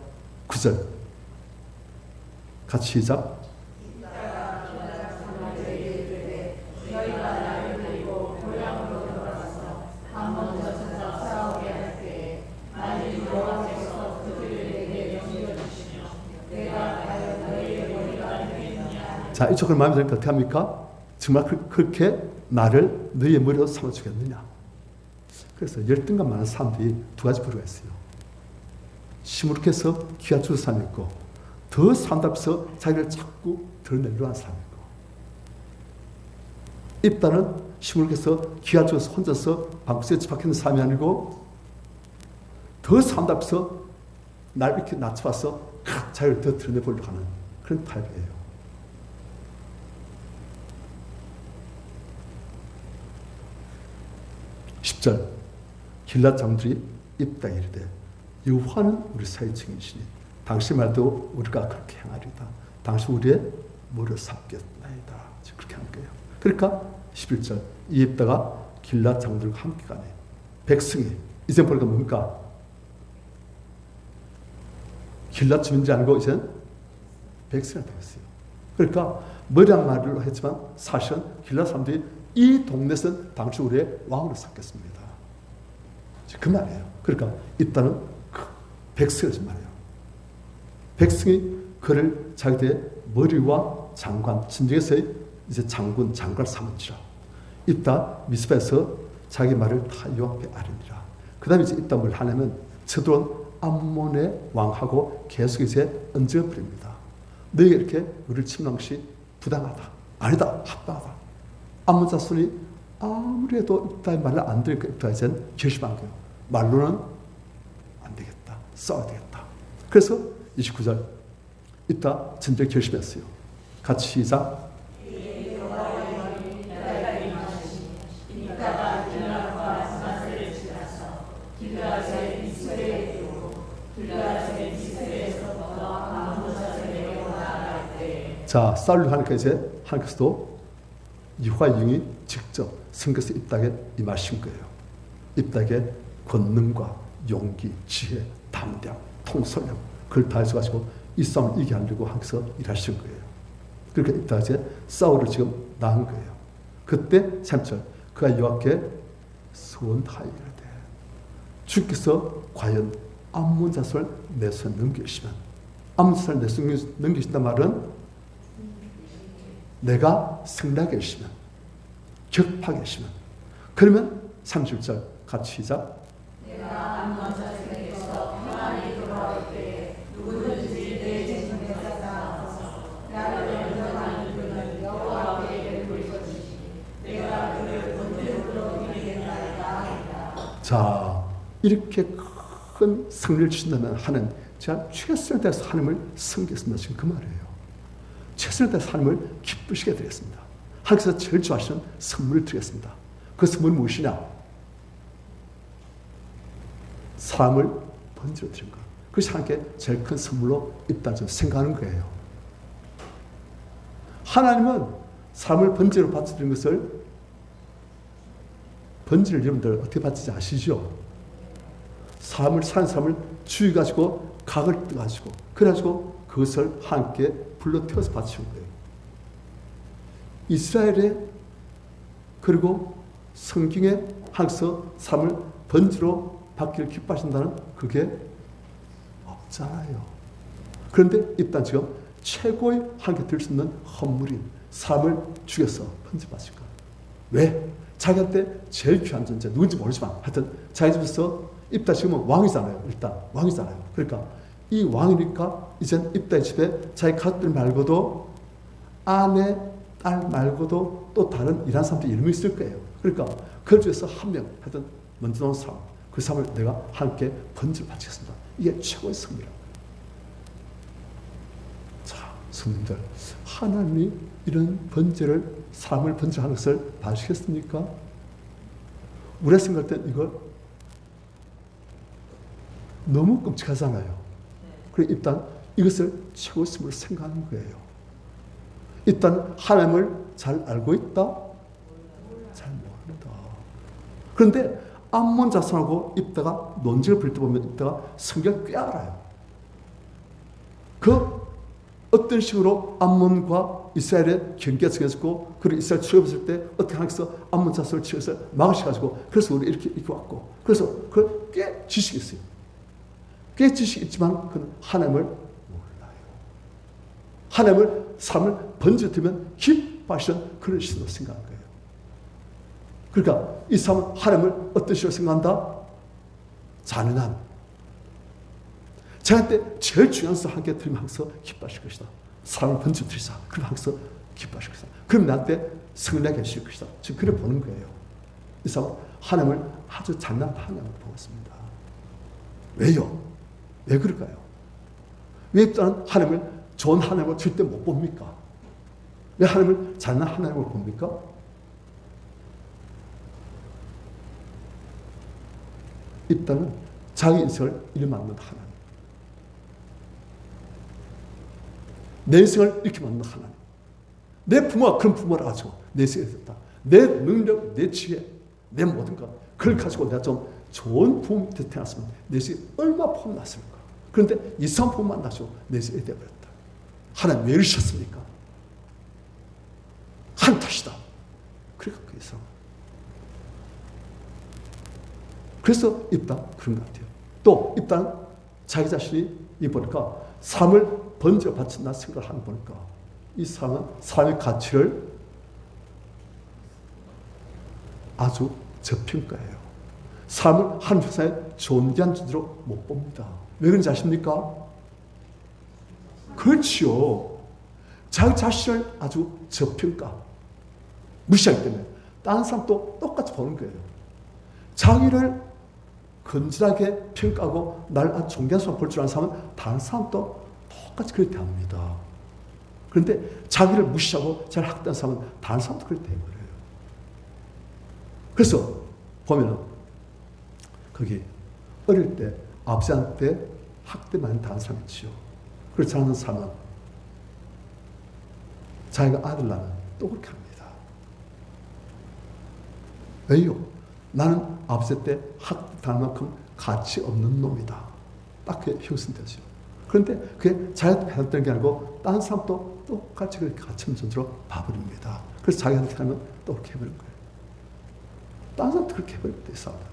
9절 같이 시작. 자, 이 조건을 마음에 들으니까 어떻게 합니까? 정말 그렇게 나를 너희의 머리로 삼아주겠느냐. 그래서 열등감 많은 사람들이 두 가지 부류가 있어요. 시무룩해서 기가 죽은 사람이 있고 더 사람답서 자기를 자꾸 드러내려고 하는 사람이 있고, 입다는 시무룩해서 기가 죽어서 혼자서 방구석에 집박했는 사람이 아니고 더 사람답서 날 이렇게 낮춰서 자기를 더 드러내보려고 하는 그런 타입이에요. 10절 길랏 장들이 입다에 이르되 여호와는 우리 사이의 증인이시니 당신 말도 우리가 그렇게 행하리다. 당신 우리의 머리를 삼겠나이다. 그렇게 하는 거예요. 그러니까 11절 이 입다가 길랏 장들과 함께 가네. 백성이 이제 보니까 뭡니까? 길랏 주민지 아니고 이제는 백성이 되었어요. 그러니까 머리랑 말로 했지만 사실은 길랏 사람들이 이 동네에서는 당시 우리의 왕으로 삼겠습니다. 그 말이에요. 그러니까 입다는 백성이란 말이에요. 백성이 그를 자기들의 머리와 장관, 진정에서의 이제 장군, 장관을 삼은지라. 입다 미스바에서 자기 말을 다 여호와께 아뢰니라. 그 다음에 이제 입다 뭘 하냐면 저들은 암몬의 왕하고 계속 이제 얹어버립니다. 너희가 이렇게 우리를 침노한 것이 부당하다. 아니다. 합당하다. 암몬 자손이 아무래도 입다의 말을 안 들으니까 입다가 이제 결심한 거예요. 말로는 안 되겠다. 싸워야 되겠다. 그래서 29절 입다 진짜 결심했어요. 같이 시작. 자, 싸우려고 하니까 이제 하나님께서도 여호와 영이 직접 성경에서 입닥에 임하신 거예요. 입닥에 권능과 용기, 지혜, 담대함, 통솔력 그걸 다해서 이 싸움을 이기게 하려고 하면서 일하신 거예요. 그러니까 입닥에 이제 싸우러 지금 나간 거예요. 그때 3절 그가 여호와께 소원하이르되 주께서 과연 암몬 자손을 내 손에 넘기시면 암몬 자손을 내 손에 넘기신단 말은 내가 승리하게 하시면 격파하게 하시면 그러면 30절 같이 시작. 내가 암몬 자손에게서 평안히 돌아올 때에 누구든지 내 재능에 쌓아서 나를 인정하는 그는 여호와께 베풀 것이니 내가 그를 본대로 이기겠나이다 하리라. 자, 이렇게 큰 승리를 주신다면 하는 제가 최선을 다해서 하나님을 섬기겠습니다. 지금 그 말이에요. 최선을 다해서 하나님을 기쁘시게 드리겠습니다. 하나님께서 제일 좋아하시는 선물을 드리겠습니다. 그 선물은 무엇이냐? 사람을 번지러 드린 것. 그것이 하나님께 제일 큰 선물로 있다 생각하는 거예요. 하나님은 사람을 번지로 바쳐드린 것을 번지를 여러분들 어떻게 바치지 아시죠? 사는 사람을 주의가지고 각을 떠가지고 그래가지고 그것을 함께 불러 태워서 바치는 거예요. 이스라엘에 그리고 성경에 항상 삶을 번지로 받기를 기뻐하신다는 그게 없잖아요. 그런데 일단 지금 최고의 함께 들 수 있는 헌물인 삶을 죽여서 번지 바친 거예요. 왜? 자기한테 제일 귀한 존재 누군지 모르지만 하여튼 자기 집에서 입다 지금은 왕이잖아요. 일단 왕이잖아요. 그러니까 이 왕이니까 이젠 입다의 집에 자기 가족들 말고도 아내, 딸 말고도 또 다른 일하는 사람들이 이름이 있을 거예요. 그러니까 그 중에서 한 명 하여튼 먼저 나온 사람 그 사람을 내가 함께 번지를 바치겠습니다. 이게 최고의 선물이라고. 자, 성님들 하나님이 이런 번제를 삶을 번제하는 것을 봐주시겠습니까? 우리가 생각할 때 이거 너무 끔찍하잖아요. 그래서 일단 이것을 최고의 선물로 생각하는 거예요. 일단 하나님을 잘 알고 있다? 잘 모른다. 그런데 암몬 자손하고 입다가 논쟁을 벌일 때 보면 입다가 성경을 꽤 알아요. 그 어떤 식으로 암몬과 이스라엘의 경계가 정해졌고 그리고 이스라엘 출애굽했을 때 어떻게 하나님께서 암몬 자손을 치워서 막으셔가지고 그래서 우리 이렇게 왔고 그래서 그 꽤 지식이 있어요. 꽤 지식이 있지만 그는 하나님을 몰라요. 하나님을 삶을 번져들면 기뻐하시는 그런 식으로 생각한 거예요. 그러니까 이 사람은 하나님을 어떤 식으로 생각한다? 잔인한 저한테 제일 중요한 것을 함께 들으면 항상 기뻐하실 것이다. 사람을 번져드리자. 그럼 항상 기뻐하실 것이다. 그럼 나한테 승리하게 하실 것이다. 지금 그래 보는 거예요. 이 사람은 하나님을 아주 잔인한 하나님을 보고 있습니다. 왜요? 왜 그럴까요? 왜 일단 하나님을 좋은 하나님으로 절대 못 봅니까? 왜 하나님을 잔인한 하나님으로 봅니까? 일단은 자기 인생을 일만든 하나님. 내 인생을 이렇게 만든 하나님. 내 부모가 그런 부모를 가지고 내 인생에 있었다. 내 능력, 내 지혜, 내 모든 것 그걸 가지고 내가 좀 좋은 부모 밑에 태어났으면 내 인생이 얼마나 폼났을까. 그런데 이상한 부모 만나서 내 인생이 되어버렸다. 하나님 왜 이러셨습니까? 한 탓이다. 그러니까 그 이상. 그래서 입다 그런 것 같아요. 또 입다는 자기 자신이 이 보니까 삶을 번져 바친다 생각을 하는 보니까 이 사람은 삶의 가치를 아주 저평가해요. 삶을 한 회사에 존귀한 존재로 못 봅니다. 왜 그런지 아십니까? 그렇지요. 자기 자신을 아주 저평가 무시하기 때문에 다른 사람도 똑같이 보는 거예요. 자기를 건실하게 평가하고 날 아주 존귀한 사람 볼 줄 아는 사람은 다른 사람도 똑같이 그렇게 대합니다. 그런데 자기를 무시하고 자기를 학대하는 사람은 다른 사람도 그렇게 대해버려요. 그래서 보면은 거기 어릴 때 아버지한테 학대 많이 당한 사람이 있지요. 그렇지 않은 사람은 자기가 아들 낳으면 또 그렇게 합니다. 왜요? 나는 아버지 때 학대당한 만큼 가치 없는 놈이다. 딱 그게 형성되죠. 그런데 그게 자기한테 해당되는 게 아니고 다른 사람도 똑같이 그렇게 가치 없는 존재로 봐버립니다. 그래서 자기한테 하면 또 그렇게 해버린 거예요. 다른 사람도 그렇게 해버립니다. 이 사람은.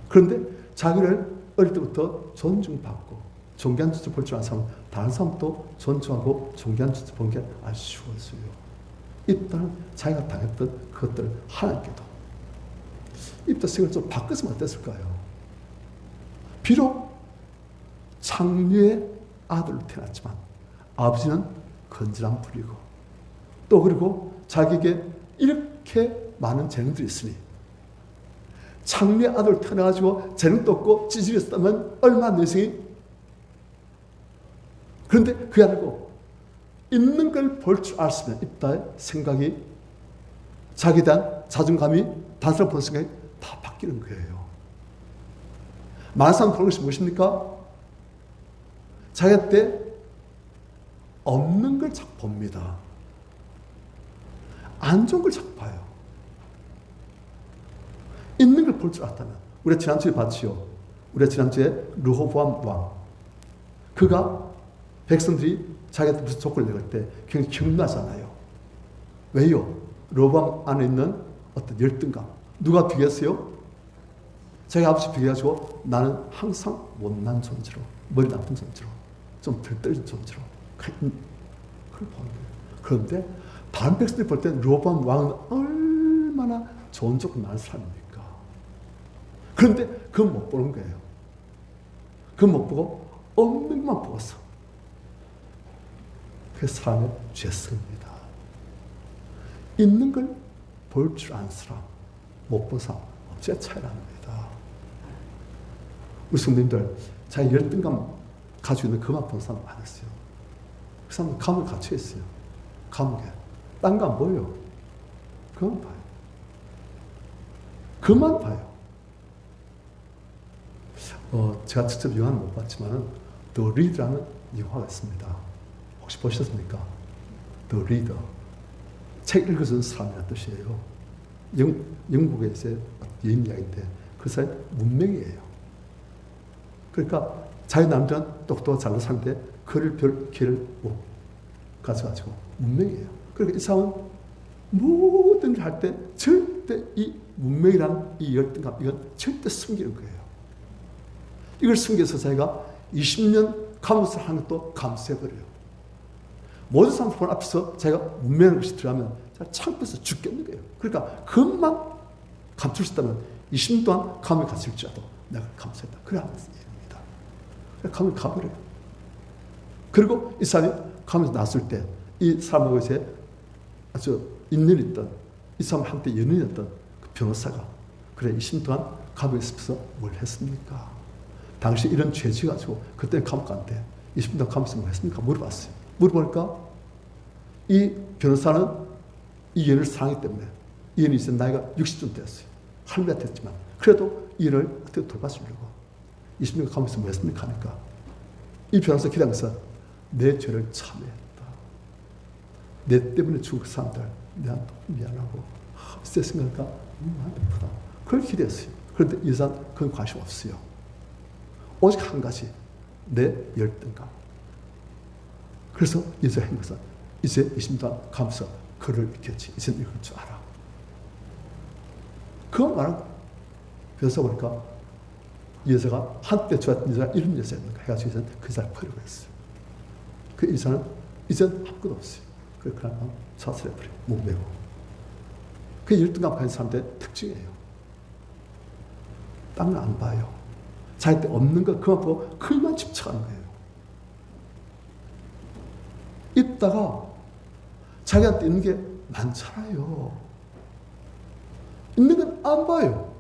그런데 자기를 어릴 때부터 존중받고 존귀한 존재 볼 줄 아는 사람은 다른 사람도 존중하고 존귀한 존재 보는 게 아주 쉬워져요. 일단은 자기가 당했던 그것들을 하나님께도 이때 생각을 좀 바꿨으면 어땠을까요? 비록 창녀의 아들로 태어났지만 아버지는 건실한 분이고 또 그리고 자기에게 이렇게 많은 재능들이 있으니 창녀의 아들로 태어나가지고 재능도 없고 찌질이 있었다면 얼마나 내생이. 그런데 그게 아니고 있는 걸 볼 줄 알았으면 이따의 생각이 자기에 대한 자존감이 다른 사람 보는 생각이 다 바뀌는 거예요. 많은 사람 보는 것이 무엇입니까? 자기한테 없는 걸 자꾸 봅니다. 안 좋은 걸 자꾸 봐요. 있는 걸 볼 줄 알았다면 우리가 지난주에 봤지요. 우리가 지난주에 르호보암 왕 그가 백성들이 자기한테 무슨 조건을 내걸 때 굉장히 경나잖아요. 왜요? 르호보암 안에 있는 어떤 열등감 누가 비교했어요? 자기 아버지 비교해가지고 나는 항상 못난 존재로 머리 나쁜 존재로 좀 들떨린 존재로 그걸 보는 거예요. 그런데 다른 백성들이 볼 때는 르호보암 왕은 얼마나 좋은 조건 많은 사람입니까? 그런데 그건 못 보는 거예요. 그건 못 보고 없는 것만 보고서. 그게 사람의 죄성입니다. 있는 걸 볼 줄 아는 사람, 못 본 사람, 어째 차이랍니다. 우리 성도님들, 자기 열등감 가지고 있는 그만 본 사람 많았어요. 그 사람은 감을 갇혀 있어요. 감옥에. 딴 거 안 보여요. 그만 봐요. 그만 봐요. 제가 직접 영화는 못 봤지만 The Reader라는 영화가 있습니다. 혹시 보셨습니까? The Reader. 책 읽어주는 사람이라는 뜻이에요. 영국의 여인 이야기인데 그 사람이 문맹이에요. 그러니까 자기 남자는 똑똑하고 잘난 사람인데 그를 별 기회를 못 가져가지고 문맹이에요. 그러니까 이 사람은 모든 일 할 때 절대 이 문맹이라는 이 열등감 이건 절대 숨기는 거예요. 이걸 숨겨서 자기가 20년 감옥을 하는 것도 감수해버려요. 모든 사람들 보는 앞에서 자기가 문맹한 것이 들어가면 창피해서 죽겠는 거예요. 그러니까 그것만 감출 수 있다면 20년 동안 감옥에 갇힐지라도 내가 감수했다. 그래 하는 얘기입니다. 감옥에 가버려요. 그리고 이 사람이 감옥에서 나왔을 때 이 사람하고 이제 아주 인연이 있던 이 사람 한때 연인이었던 그 변호사가 그래 20년 동안 감옥에 있으면서 뭘 했습니까? 당시 이런 죄 지어가지고 그때 감옥 간대. 20년 동안 감옥에서 뭐 했습니까? 물어봤어요. 물어보니까 이 변호사는 이 연을 사랑했기 때문에 이 연이 이제 나이가 60쯤 되었어요. 할매가 됐지만 그래도 이 연을 어떻게 돌봐주려고 20년 감옥에서 뭐 했습니까? 하니까 이 변호사 기다리면서 내 죄를 참회했다. 내 때문에 죽은 그 사람들 내가 미안하고 그때 생각하니까 아프다. 그걸 기대했어요. 그런데 이 여자는 그건 관심 없어요. 오직 한 가지 내 열등감. 그래서 이제 한 것은 이제 20년 동안 감사 글을 읽겠지. 이제는 읽을 줄 알아. 그거 말하고 변호사 보니까 이 여자가 한때 좋았던 여자가 이런 여자였는가 해가지고 이제는 그 여자를 버려버렸어요. 그 여자는 이제는 아무것도 없어요. 그래서 그냥 자살해버려요. 못 메고. 그게 열등감 가진 사람들의 특징이에요. 딴 안 봐요. 자기 때 없는 거 그만 보고 그만 집착하는 거예요. 있다가 자기한테 있는 게 많잖아요. 있는 건 안 봐요.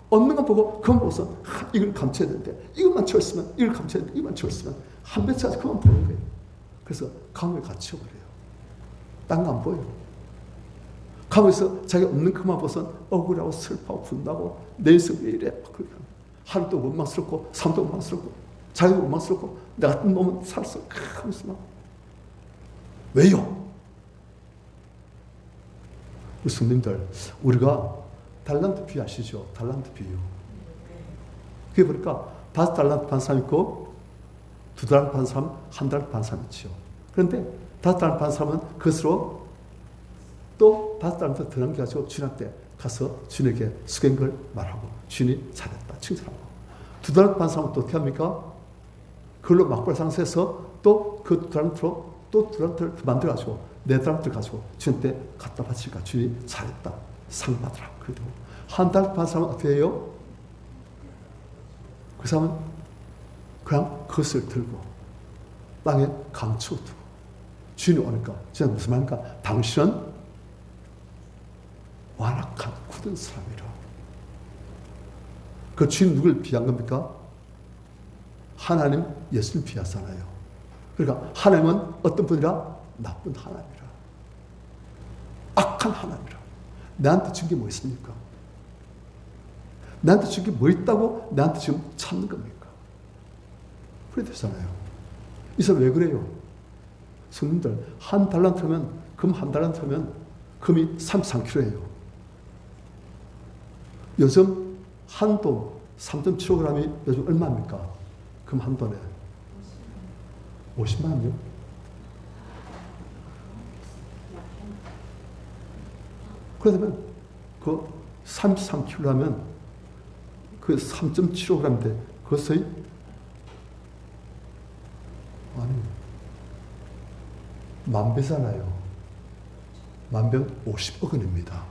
없는 건 보고 그만 보고서 이걸 감춰야 되는데 이것만 채웠으면 이걸 감춰야 되는데 이것만 채웠으면 한 배 차지 그만 보는 거예요. 그래서 감을 갖춰버려요. 딴 거 안 보여요. 감에서 자기 없는 그만 보고서 억울하고 슬퍼하고 분다고 내 인생 왜 이래? 하루도 원망스럽고 삶도 원망스럽고 자기도 원망스럽고 나 같은 놈은 살았어 하면서 막 왜요? 우리 성님들 우리가 달란트 비유 아시죠? 달란트 비유. 그게 보니까 5달란트 반 사람 있고 2달란트 반 사람, 1달란트 반 사람 있죠. 그런데 5달란트 반 사람은 그것으로 또 5달란트 더 남겨가지고 주인한테 가서 주인에게 수고한 걸 말하고 주인이 잘했다 칭찬하고 2달란트 반 사람은 또 어떻게 합니까? 그걸로 막발상세해서 또 그 2달란트로 또 2달란트를 만들어가지고 4달란트를 가지고 주인한테 갖다 바치니까 주인이 잘했다 상 받으라. 그래도 1달란트 반 사람은 어떻게 해요? 그 사람은 그냥 그것을 들고 땅에 감추어 두고 주인이 오니까 주인은 무슨 말입니까? 당신은 완악한 굳은 사람이라. 그 주인 누굴 비한 겁니까? 하나님 예수님 비하잖아요. 그러니까 하나님은 어떤 분이라? 나쁜 하나님이라. 악한 하나님이라. 나한테 준 게 뭐 있습니까? 나한테 준 게 뭐 있다고 나한테 지금 찾는 겁니까? 그래 되잖아요. 이 사람 왜 그래요? 성님들 1달란트면 금 1달란트면 금이 33kg예요. 요즘 한돈 3.75g이 요즘 얼마입니까? 금 한 돈에 50만 원이요? 그러면 그 33kg라면 그 3.75g인데 그것의 아니 만배잖아요. 만배는 50억 원입니다.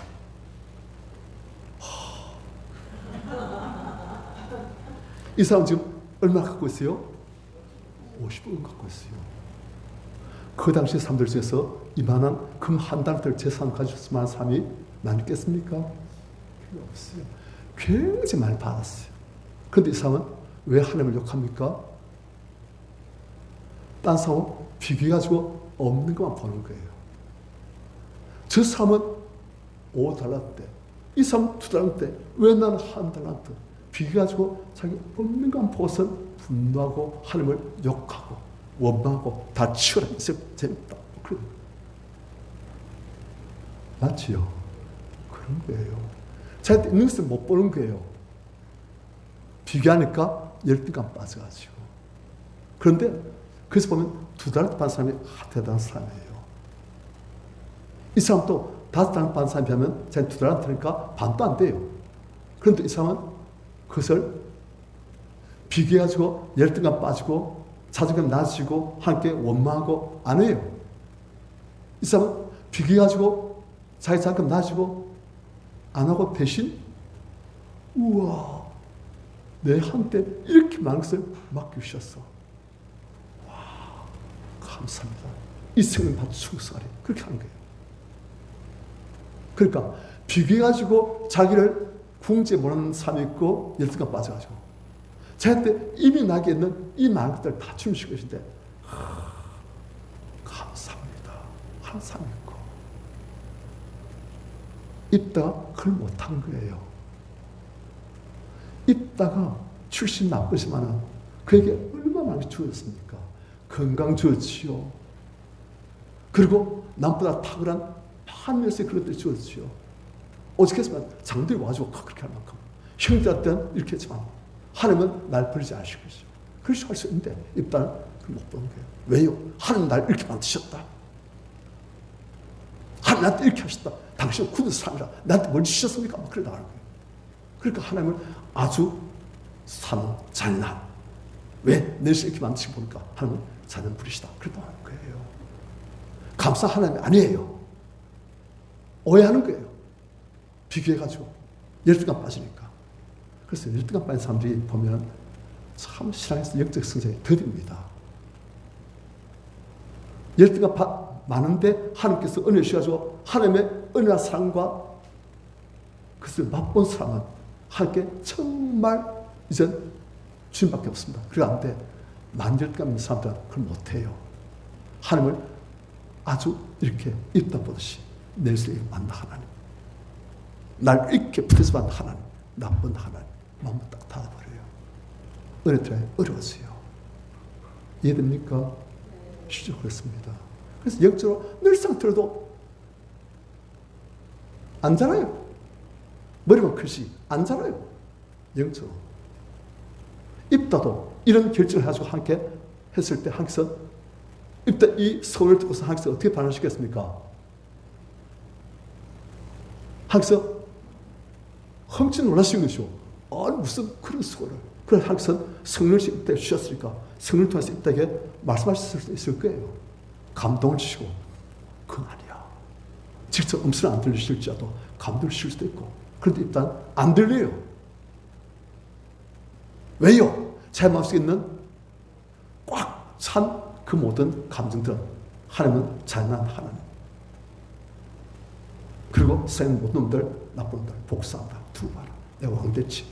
이 사람 지금 얼마 갖고 있어요? 50억 원 갖고 있어요. 그 당시 사람들 중에서 이만한 금 1달러를 재산 가지고 있을 만한 사람이 많이 있겠습니까? 필요 없어요. 굉장히 많이 받았어요. 그런데 이 사람은 왜 하나님을 욕합니까? 딴 사람은 비교해가지고 없는 것만 보는 거예요. 저 사람은 5달러대, 이 사람은 2달러대, 왜 나는 1달러? 비교해가지고 자기 없는 것만 보고선 분노하고 하나님을 욕하고 원망하고 다 치워라. 재밌다. 그래. 맞지요? 그런 거예요. 자기한테 있는 것을 못 보는 거예요. 비교하니까 열등감 빠져가지고. 그런데 그래서 보면 2달러 반 사람이 대단한 사람이에요. 이 사람도 5달러 반 사람이 하면 자기 2달러 되니까 반도 안 돼요. 그런데 이 사람은 그것을 비교해가지고 열등감 빠지고 자존감 낮아지고 함께 원망하고 안 해요. 이 사람은 비교해가지고 자기 자존감 낮아지고 안 하고 대신 우와 내 한때 이렇게 많은 것을 맡겨주셨어. 와 감사합니다. 이 생을 받고 충성하리. 그렇게 하는 거예요. 그러니까 비교해가지고 자기를 궁지에 몰아넣는 사람이 있고 열등감 빠져가지고 자기한테 이미 나게 있는 이 많은 것들을 다 주신 것인데 감사합니다. 하는 사람이 있고 입다가 그걸 못한 거예요. 입다가 출신 나쁘지만 그에게 얼마나 많이 주었습니까? 건강 주었지요. 그리고 남보다 탁월한 판면에서 그런 것들이 주었지요. 오죽했으면 장들이 와가지고 그렇게 할 만큼 형제한테는 이렇게 했지만 하나님은 날 버리지 않으시고 있어요. 그렇게 할 수 있는데 입다는 그걸 못 보는 거예요. 왜요? 하나님 날 이렇게 만드셨다. 하나님 나한테 이렇게 하셨다. 당신은 굳은 사람이라 나한테 뭘 주셨습니까? 막 그래 나가는 거예요. 그러니까 하나님은 아주 사는 잔인한 왜 내서 이렇게 만드신 보니까 하나님은 잔인 부리시다. 그렇게 하는 거예요. 감사 하나님이 아니에요. 오해하는 거예요. 비교해가지고 열등감 빠지니까. 그래서 열등감 빠진 사람들이 보면 참 신앙에서 영적 성장이 더딥니다. 열등감 많은데 하나님께서 은혜 주셔가지고 하나님의 은혜와 사랑과 그것을 맛본 사람은 하나님께 정말 이젠 주님밖에 없습니다. 그런데 만절대 없는 사람들은 그걸 못해요. 하나님을 아주 이렇게 입다 보듯이 내일서 만나 하나님, 날 이렇게 붙여서 만나 하나님, 나쁜 하나님, 마음을 딱 닫아버려요. 은혜들에 어려웠어요. 이해됩니까? 실제로 그렇습니다. 그래서 영적으로 늘상 들어도 안 자라요. 머리만 크지 안 자라요. 영적으로. 입다도 이런 결정을 가지고 함께 했을 때 하나님께서 입다 이 서울을 듣고서 하나님께서 어떻게 반응하시겠습니까? 하나님께서 흠칫 놀라신 것이요. 아니 무슨 그런 서울을. 그래서 하나님께서 성령을 입다에 주셨으니까 성령을 통해서 입다에게 말씀하실 수 있을 거예요. 감동을 주시고 그건 아니야. 직접 음성을 안 들리실지라도 감동을 주실 수도 있고 그런데 일단 안 들려요. 왜요? 제 마음속에 있는 꽉 찬 그 모든 감정들은 하나님은 잔인한 하나님, 그리고 세상 모든 놈들, 나쁜 놈들 복수한다. 두고 봐라. 내가 왕됐지.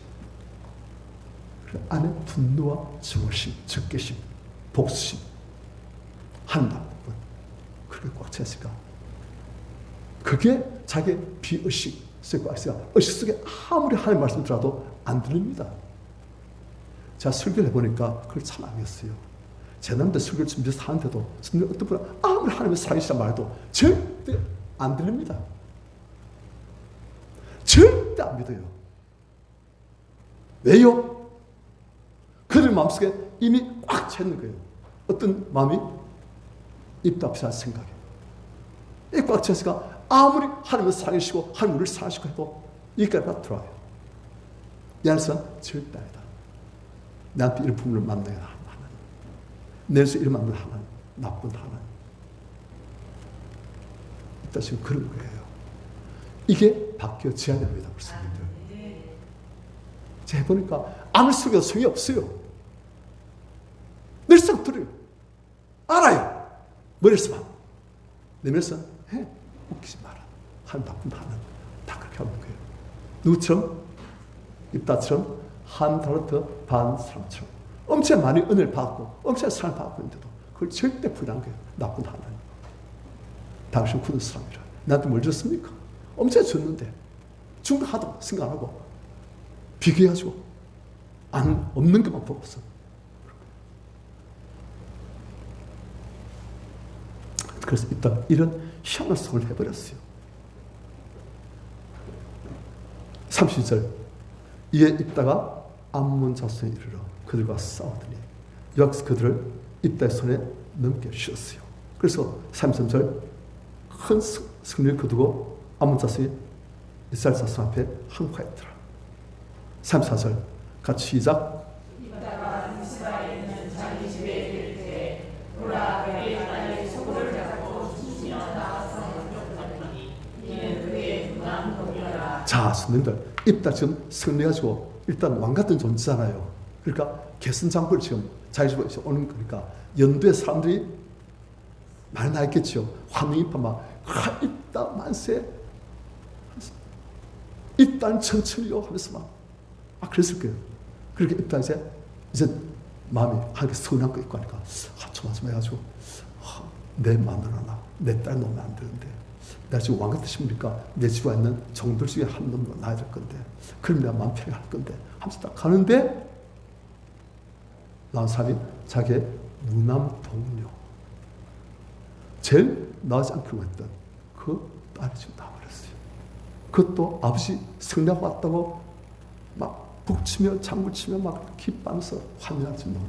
안에 분노와 증오심, 적개심, 복수심, 하나님 나쁜 분, 그렇게 꽉 찼을까? 그게 자기 비의식 속에 꽉 있어요. 의식 속에 아무리 하나님 말씀 들어도 안 들립니다. 제가 설교를 해보니까 그걸 참 알겠어요. 제 남들 설교를 준비해서 하는데도 어떤 분은 아무리 하나님의 사랑이시다 말도 절대 안 들립니다. 절대 안 믿어요. 왜요? 그들 마음속에 이미 꽉 차 있는 거예요. 어떤 마음이? 입도 앞에 할 생각이. 이 꽉 차있으니까 아무리 하나님을 사랑하시고 하나님 우리를 사랑하시고 해도 여기까지 들어와요. 이 안에서는 절대 아니다. 나한테 이런 부분을 만나야 하나님, 내에서 이런 만나야 하나님, 나쁜 하나님. 일단 지금 그런 거예요. 이게 바뀌어져야 됩니다. 그렇습니다. 제가 해보니까 아무리 설교도 소용이 없어요. 늘상 들어요. 알아요. 머리에서만. 내면서 해. 웃기지 마라. 하나님 나쁜 하나님. 다 그렇게 하는 거예요. 누구처럼? 입다처럼 한 달러트 반 사람처럼 엄청 많이 은혜를 받고 엄청 사랑을 받고 있는데도 그걸 절대 부인한 거예요. 나쁜 하나님. 당신 굳은 사람이라. 나한테 뭘 줬습니까? 엄청 줬는데 중간하다고 생각 안 하고 비교해가지고 없는 것만 보고서 그래서 일단 이런 희한한 성을 해버렸어요. 30절 이에 입다가 암몬 자손에 이르러 그들과 싸우더니 여호와께서 그들을 입다의 손에 넘겨주셨어요. 그래서 33절 큰 승리를 거두고 암몬 자손이 이스라엘 자손 앞에 항거했더라. 34절 같이 시작. 입다가 이스라엘은 자기 집에 이를 때 보라 그의 딸이 소굴을 잡고 숨지어 나와서 공격하더니 이는 그의 분한 동료라. 자, 선생님들 입다 지금 승리해가지고 일단 왕 같은 존재잖아요. 그러니까 개선장부를 지금 자기 집에 오는 거니까 연도의 사람들이 많이 나 있겠죠. 환웅이 막 입다 만세, 입다는 천천히요 하면서 막 그랬을 거예요. 그렇게 입다 이제 마음이 하게 서운한 거 있고 하니까 조마조마 해가지고 내 마누라나 내 딸 놓으면 안 되는데 내가 지금 왕 같으십니까? 내 집에 있는 종들 중에 한 놈도 놔야 될 건데 그럼 내가 마음 편하게 할 건데 하면서 딱 가는데 나온 사람이 자기의 무남 동료 제일 나오지 않기로 했던 그 딸이 지금 나와버렸어요. 그것도 아버지 승리하고 왔다고 막 북치며 장구치며 막 기뻐하면서 환영하지 뭐.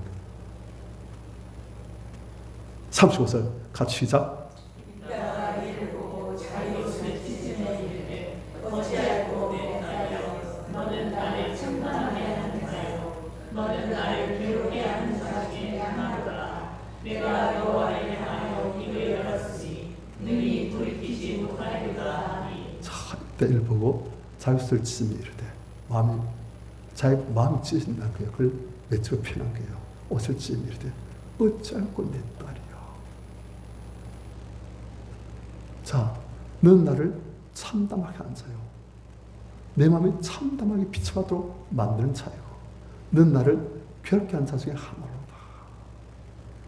35절 같이 시작. 입다가 이를 보고 자기 옷을 찢으며 이르되 어찌하고 내 딸이여 너는 나를 청단하게 하는 자요 너는 나를 괴롭게 하는 자 중에 하나로다. 내가 여호와를 향하여 입을 열었으니 능히 돌이키지 못하리로다 하니. 자, 이때 이를 보고 자기 옷을 찢으며 이르되 자기 마음이 찢어진다는 거예요. 그걸 외치고 표현한 거예요. 옷을 찢으며 이르되 어찌하고 내 딸이여. 자, 넌 나를 참담하게 한 자요. 내 마음이 참담하게 비춰하도록 만드는 자이고 넌 나를 괴롭게 하는 자 중에 하나로다.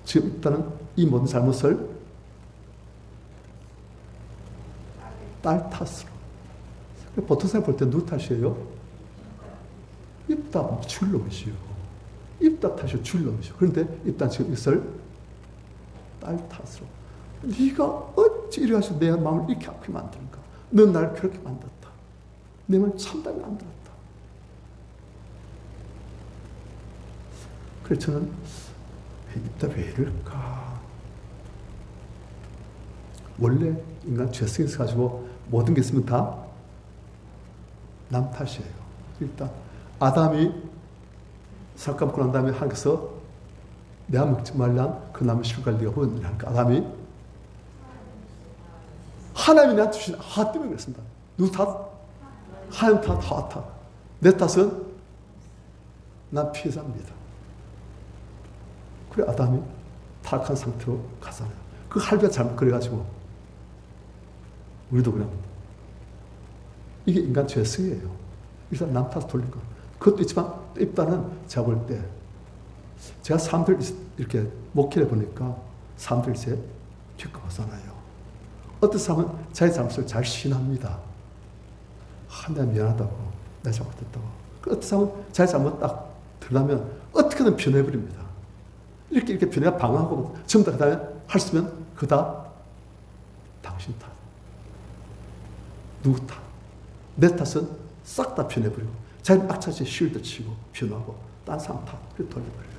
지금 일단은 이 모든 잘못을 딸 탓으로. 보통 사람 볼 때 누구 탓이에요? 입다 줄놈이시요. 입다 탓이요. 줄놈이시요. 그런데 입다 지금 이것을 딸 탓으로. 네가 어찌 이래 가지고 내 마음을 이렇게 아프게 만드는가? 넌 나를 그렇게 만들었다. 내 마음을 참담하게 만들었다. 그래서 저는 입다 왜 이럴까? 원래 인간 죄성이 있어가지고 모든 게 있으면 다 남 탓이에요. 일단 아담이 살 까먹고 난 다음에 하나님께서 내가 먹지 말란 그 나무 실과를 네가 보였느냐 하니까 아담이 하나님이 나한테 주신 하 때문에 그랬습니다. 누구 탓? 하나님 탓, 하 탓. 내 탓은 난 피해자입니다. 그래 아담이 타락한 상태로 가잖아요. 그 할배가 잘못 그래가지고 우리도 그냥 이게 인간 죄성이에요. 일단 남 탓 돌린 거. 그것도 있지만 또 입다는 제가 볼 때 제가 사람들 이렇게 목회를 보니까 사람들 이제 겪어보잖아요. 어떤 사람은 자기 잘못을 잘 시인합니다. 내가 미안하다고, 내가 잘못했다고. 어떤 사람은 자기 잘못 딱 드러나면 어떻게든 변해버립니다. 이렇게 변해가 방황하고 전부 다 그 다음에 할 수 있으면 그다 당신 탓. 누구 탓. 내 탓은 싹 다 변해버리고 자기 악착같이 쉴드 치고 변하고 딴 사람 탓. 그렇게 돌려버려요.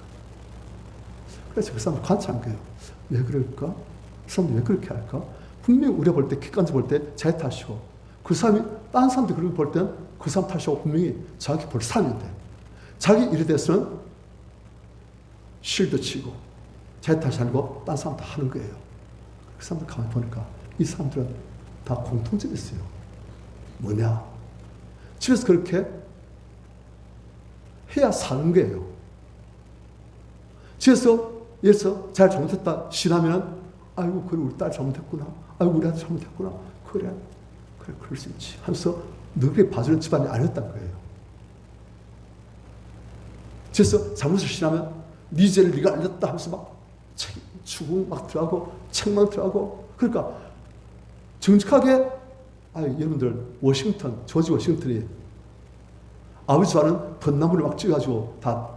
그래서 그 사람을 관찰한 거예요. 왜 그럴까? 그 사람이 왜 그렇게 할까? 분명히 우리가 볼 때, 객관적으로 볼 때 자기 탓이고 그 사람이 딴 사람들 그렇게 볼 때는 그 사람 탓이고 분명히 자기 볼 사람인데 자기 일에 대해서는 쉴드 치고 자기 탓이 아니고 딴 사람 다 하는 거예요. 그 사람들 가만히 보니까 이 사람들은 다 공통점이 있어요. 뭐냐? 집에서 그렇게 해야 사는 거예요. 집에서 예를 들어서 잘 잘못했다 시하면 아이고 그래 우리 딸 잘못했구나. 아이고 우리 아들 잘못했구나. 그래 그럴 수 있지 하면서 너에게 봐주는 집안이 아니었단 거예요. 집에서 잘못을 시하면 네 죄를 네가 알렸다 하면서 막 추궁 막 들어가고 책망 들어가고 그러니까 정직하게 여러분들 워싱턴 조지 워싱턴이 아버지 좋아하는 벚나무를 막 찍어가지고 다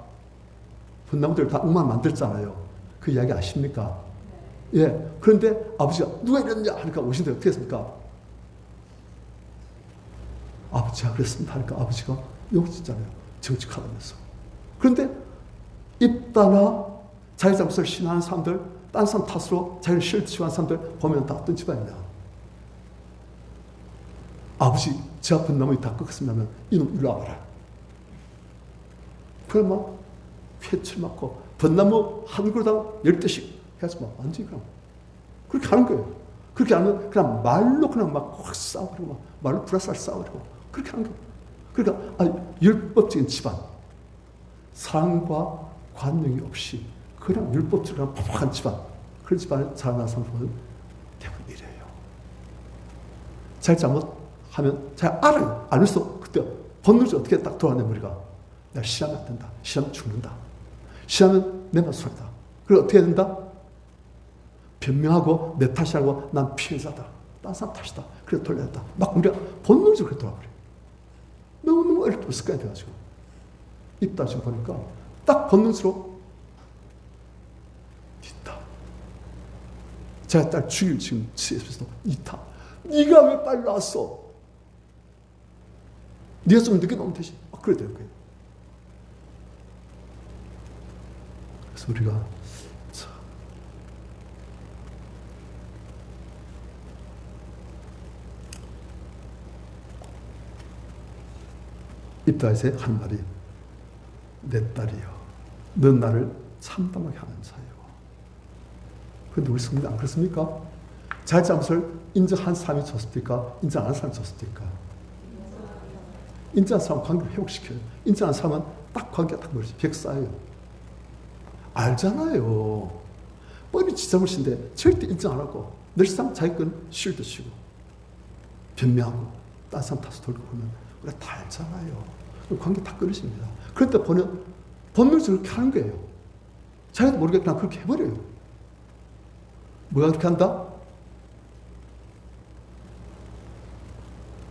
벚나무들 다 음악 만들잖아요. 그 이야기 아십니까? 예. 그런데 아버지가 누가 이랬냐 하니까 워싱턴이 어떻게 했습니까? 아버지가 그랬습니다 하니까 아버지가 욕짓잖아요. 정직하다면서. 그런데 입다나 자기 잘못을 신하는 사람들, 딴 사람 탓으로 자기를 실치하는 사람들 보면 다 어떤 집안이냐. 아버지, 제 앞은 나무 다 꺾었으면 이놈 일로 와봐라. 그래 막 회칠 맞고 벚나무 한 그루당 10대씩 해서 막 완전히 그냥 그렇게 하는 거예요. 그렇게 하면 그냥 말로 그냥 막 확 싸우고 막 말로 불화살 싸우고 그렇게 하는 거예요. 그러니까 율법적인 집안, 사랑과 관용이 없이 그냥 율법적으로 팍팍한 집안, 그런 집안에 자라나는 사람은 대부분 이래요. 잘 잘못하면 잘 알아요. 알면서 그때 본능적으로 어떻게 딱 돌아내 머리가 내가 시하면 안 된다. 시하면 죽는다. 시하면 내 맛소리다. 그리고 어떻게 해야 된다? 변명하고 내 탓이라고 난 피해자다. 딴 사람 탓이다. 그래 돌려야 된다. 막 우리가 본능적으로 돌아버려. 너무 어렵게 습관이 돼가지고 입다 지금 보니까 딱 본능스러워 뒷다. 제가 딸 죽일 지금 CS에서도 이타. 네가 왜 빨리 왔어? 네가 좀 늦게 나오면 되지. 그래야 될 거예요. 그래서 우리가 입다에서 한 말이 내 딸이여 넌 나를 참담하게 하는 자요. 그런데 우리 성도 안 그렇습니까? 자기 잘못을 인정한 사람이 좋습니까? 인정 안 한 사람이 좋습니까? 인정한 사람은 관계를 회복시켜요. 인정 안 한 사람은 딱 관계가 딱 멀지. 벽 쌓여요. 알잖아요. 뻔히 지 잘못인데 절대 인정 안 하고 늘상 자기 건 쉴드 치고 변명하고 딴 사람 탓을 돌고 보면 우리가 다 알잖아요. 관계 다 끊으십니다. 그런데 보면 본능적으로 그렇게 하는 거예요. 자기도 모르게 그냥 그렇게 해버려요. 뭐가 그렇게 한다?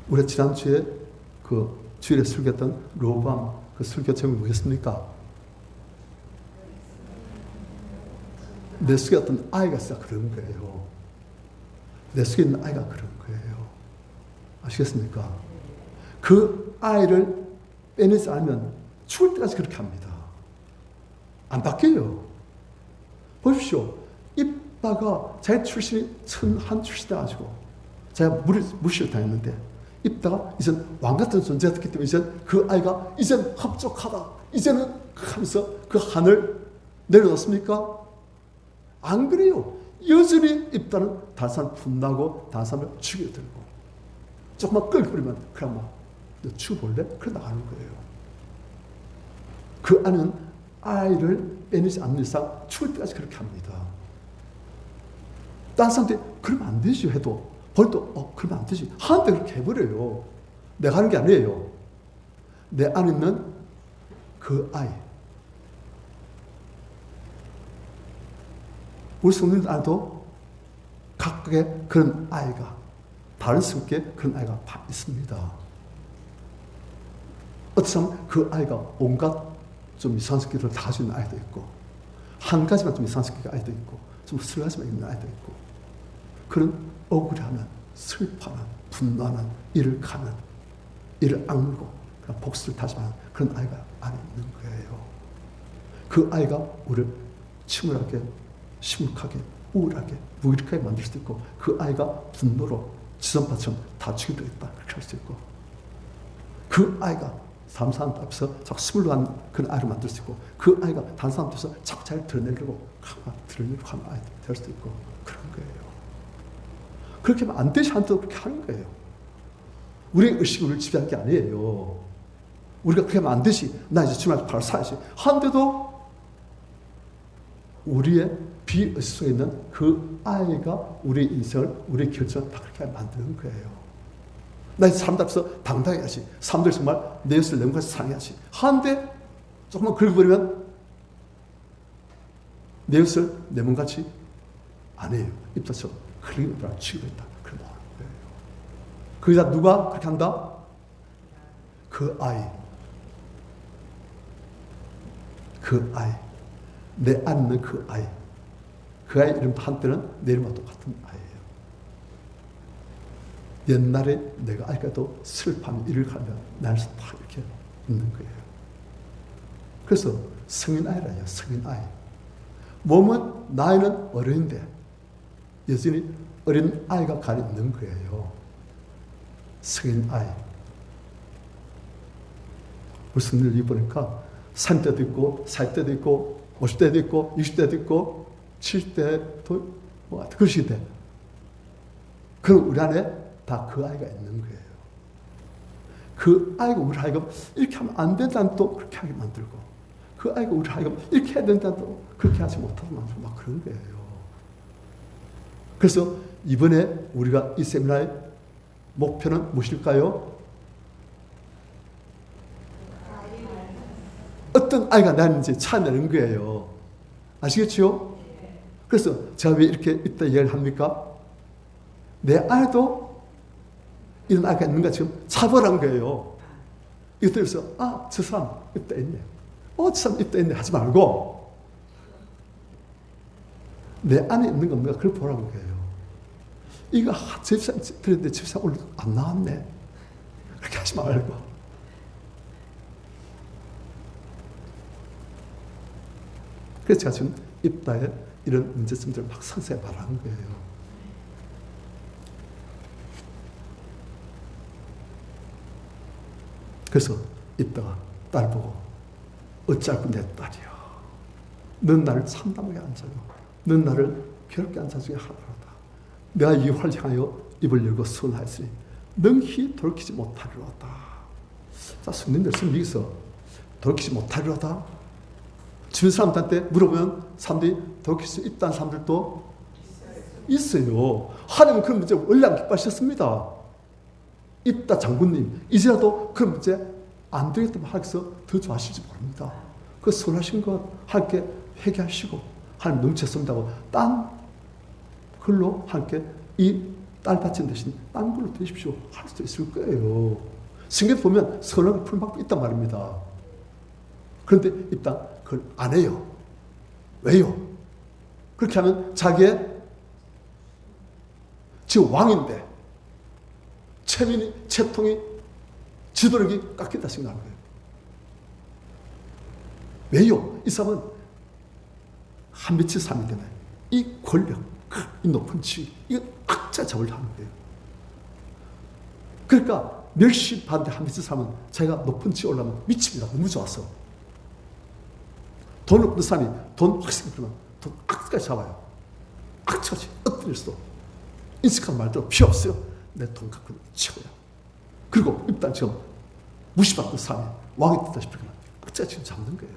우리가 지난주에 그 주일에 설교했던 로밤 그 설교 제목이 뭐였습니까? 내 속에 어떤 아이가 있어 그런 거예요. 내 속에 있는 아이가 그런 거예요. 아시겠습니까? 그 아이를 빼내지 않으면 죽을 때까지 그렇게 합니다. 안 바뀌어요. 보십시오. 입다가 자기 출신이 천한 출신이가지고 제가 무시를 당했는데 입다가 이젠 왕 같은 존재가 됐기 때문에 이젠 그 아이가 이젠 합족하다. 이제는 하면서 그 하늘 내려놓습니까? 안 그래요. 여전히 입다는 다른 사람 분나고 다른 사람을 죽여들고 조금만 끌고 버리면 그냥 너 죽어볼래? 그래 나가는 거예요. 그 아이는 아이를 빼내지 않는 이상 죽을 때까지 그렇게 합니다. 다른 사람들이 그러면 안 되지 해도 벌도 그러면 안 되지 하는데 그렇게 해버려요. 내가 하는 게 아니에요. 내 안에 있는 그 아이. 우리 성도들 안에도 각각의 그런 아이가 다른 성격의 그런 아이가 있습니다. 어떤 사람은 그 아이가 온갖 좀 이상한 성격을 다 가지고 있는 아이도 있고 한 가지만 좀 이상한 성격의 아이도 있고 좀 슬가지만 있는 아이도 있고 그런 억울해하는 슬퍼하는 분노하는 이를 가는 이를 악물고 그냥 복수를 다짐하는 그런 아이가 안에 있는 거예요. 그 아이가 우리를 침울하게 심각하게 우울하게 무기력하게 만들 수도 있고 그 아이가 분노로 지선파처럼 다 죽이려겠다 그렇게 할 수 있고 그 아이가 다른 사람 앞에서 자꾸 스물러한 그런 아이를 만들 수 있고 그 아이가 다른 사람 앞에서 자꾸 잘 드러내려고 드러내려고 하는 아이가 될 수도 있고 그런 거예요. 그렇게 하면 안 되지 않도록 그렇게 하는 거예요. 우리의 의식이 우리를 지배하는 게 아니에요. 우리가 그렇게 하면 안 되지. 나 이제 주말 바로 살아야지. 하는데도 우리의 비의식 속에 있는 그 아이가 우리 인생을, 우리 결정을 다 그렇게 만드는 거예요. 나 이제 사람들 앞에서 당당해야지. 사람들 정말 내 것을 내 몸같이 사랑해야지. 하는데 조금만 긁어버리면 내 것을 내 몸같이 안 해요. 입다처럼 흘리는 취급했다. 그런 거예요. 거기다 누가 그렇게 한다? 그 아이. 그 아이. 내 안에 있는 그 아이. 그 아이 이름도 한때는 내 이름과 똑같은 아이예요. 옛날에 내가 아이까도 슬퍼하면 이를 가면 나에서 다 이렇게 있는 거예요. 그래서 성인 아이라요. 성인 아이. 몸은 나이는 어른인데 여전히 어린 아이가 가려 있는 거예요. 성인 아이. 우리 성인을 보니까 30대도 있고 40대도 있고 50대도 있고 60대도 있고 70대도 뭐 그러시게 돼. 그럼 우리 안에 다 그 아이가 있는 거예요. 그 아이가 우리 아이가 이렇게 하면 안 된다는 또 그렇게 하게 만들고 그 아이가 우리 아이가 이렇게 해야 된다는 또 그렇게 하지 못하게 만들고 막 그런 거예요. 그래서 이번에 우리가 이 세미나의 목표는 무엇일까요? 어떤 아이가 나는지 찾아내는 거예요. 아시겠죠? 그래서 제가 왜 이렇게 이따 이야기를 합니까? 내 안에도 이런 아이가 있는가 지금 차별한 거예요. 이것들에서 저 사람 이따 있네. 저 사람 이따 있네 하지 말고 내 안에 있는 건 뭔가 그걸 보라는 거예요. 이거 집사람 그랬는데 집사람 오늘 안 나왔네. 그렇게 하지 말고 그래서 제가 지금 입다에 이런 문제점들을 막 상세히 말하는 거예요. 그래서 입다가 딸 보고 어찌할꼬 내 딸이여 넌 나를 참담하게 앉아요. 넌 나를 괴롭게 앉아주게 하라다. 내가 이 활 향하여 입을 열고 선하였으니 능히 돌이키지 못하리로다. 자, 성도님들 지금 여기서 돌이키지 못하리로다. 주변 사람들한테 물어보면 사람들이 돌이킬 수 있다는 사람들도 있어요. 하나님은 그런 문제를 원래 안 기뻐하셨습니다. 입다 장군님 이제라도 그 문제 안 되겠다면 하겠어 더 좋아하실지 모릅니다. 그 선하신 것 함께 회개하시고 하나님 넘쳤습니다고 딴 걸로 함께 이 딸 바친 대신 딴 걸로 드십시오 할 수도 있을 거예요. 성경에 보면 선하게 푸는 방법이 있단 말입니다. 그런데 입다 그걸 안 해요. 왜요? 그렇게 하면 자기의 지금 왕인데 채통이 지도력이 깎였다 생각하는 거예요. 왜요? 이 사람은 한빛의 삶이 때문에 이 권력, 이 높은 지위, 이거 악자 잡으려 하는 거예요. 그러니까 멸시받는데 한빛의 삶은 자기가 높은 지위에 올라가면 미칩니다. 너무 좋아서. 돈 없는 사람이 돈 확실히 들으면 돈 악까지 잡아요. 악처지. 엎드릴 수도. 인식한 말대로 필요 없어요. 내 돈 갖고 최고야. 그리고 일단 지금 무시받는 사람이 왕이 됐다시피 그러면 악자 지금 잡는 거예요.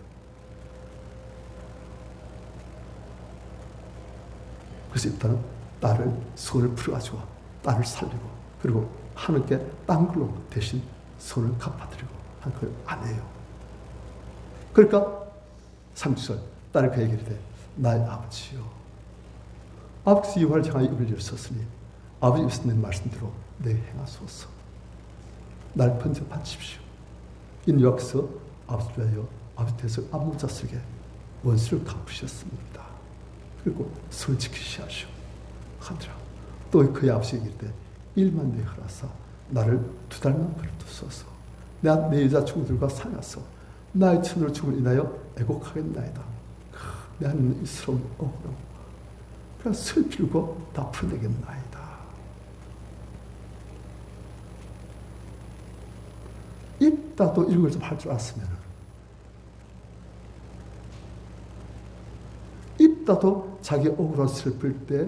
그래서 일단은 딸을 손을 풀어가지고 딸을 살리고 그리고 하나님께 딴 걸로 대신 손을 갚아드리고 한 걸 안 해요. 그러니까 3절 딸이 그 얘기를 해. 나의 아버지요. 아버지 여호와를 향하여 입을 열었으니 아버지 입에서 낸 말씀대로 내 행하소서. 날 번져 바치십시오. 이 여기서 아버지 위하여 아버지 대해서 안모자쓰게 원수를 갚으셨습니다. 그리고 손을 지키시하시오. 하더라. 또 그의 아버지 얘기할 때 일만 내 허라사 나를 2달만 버려두소서. 내가 내 여자 친구들과 사귀어서 나의 처녀를 죽음을 인하여 애곡하겠나이다. 내 안에 있는 이 스러운 억울함 그냥 슬피고 다 풀어내겠나이다. 입다도 이런 걸 좀 할 줄 알았으면 입다도 자기 억울한 슬플 때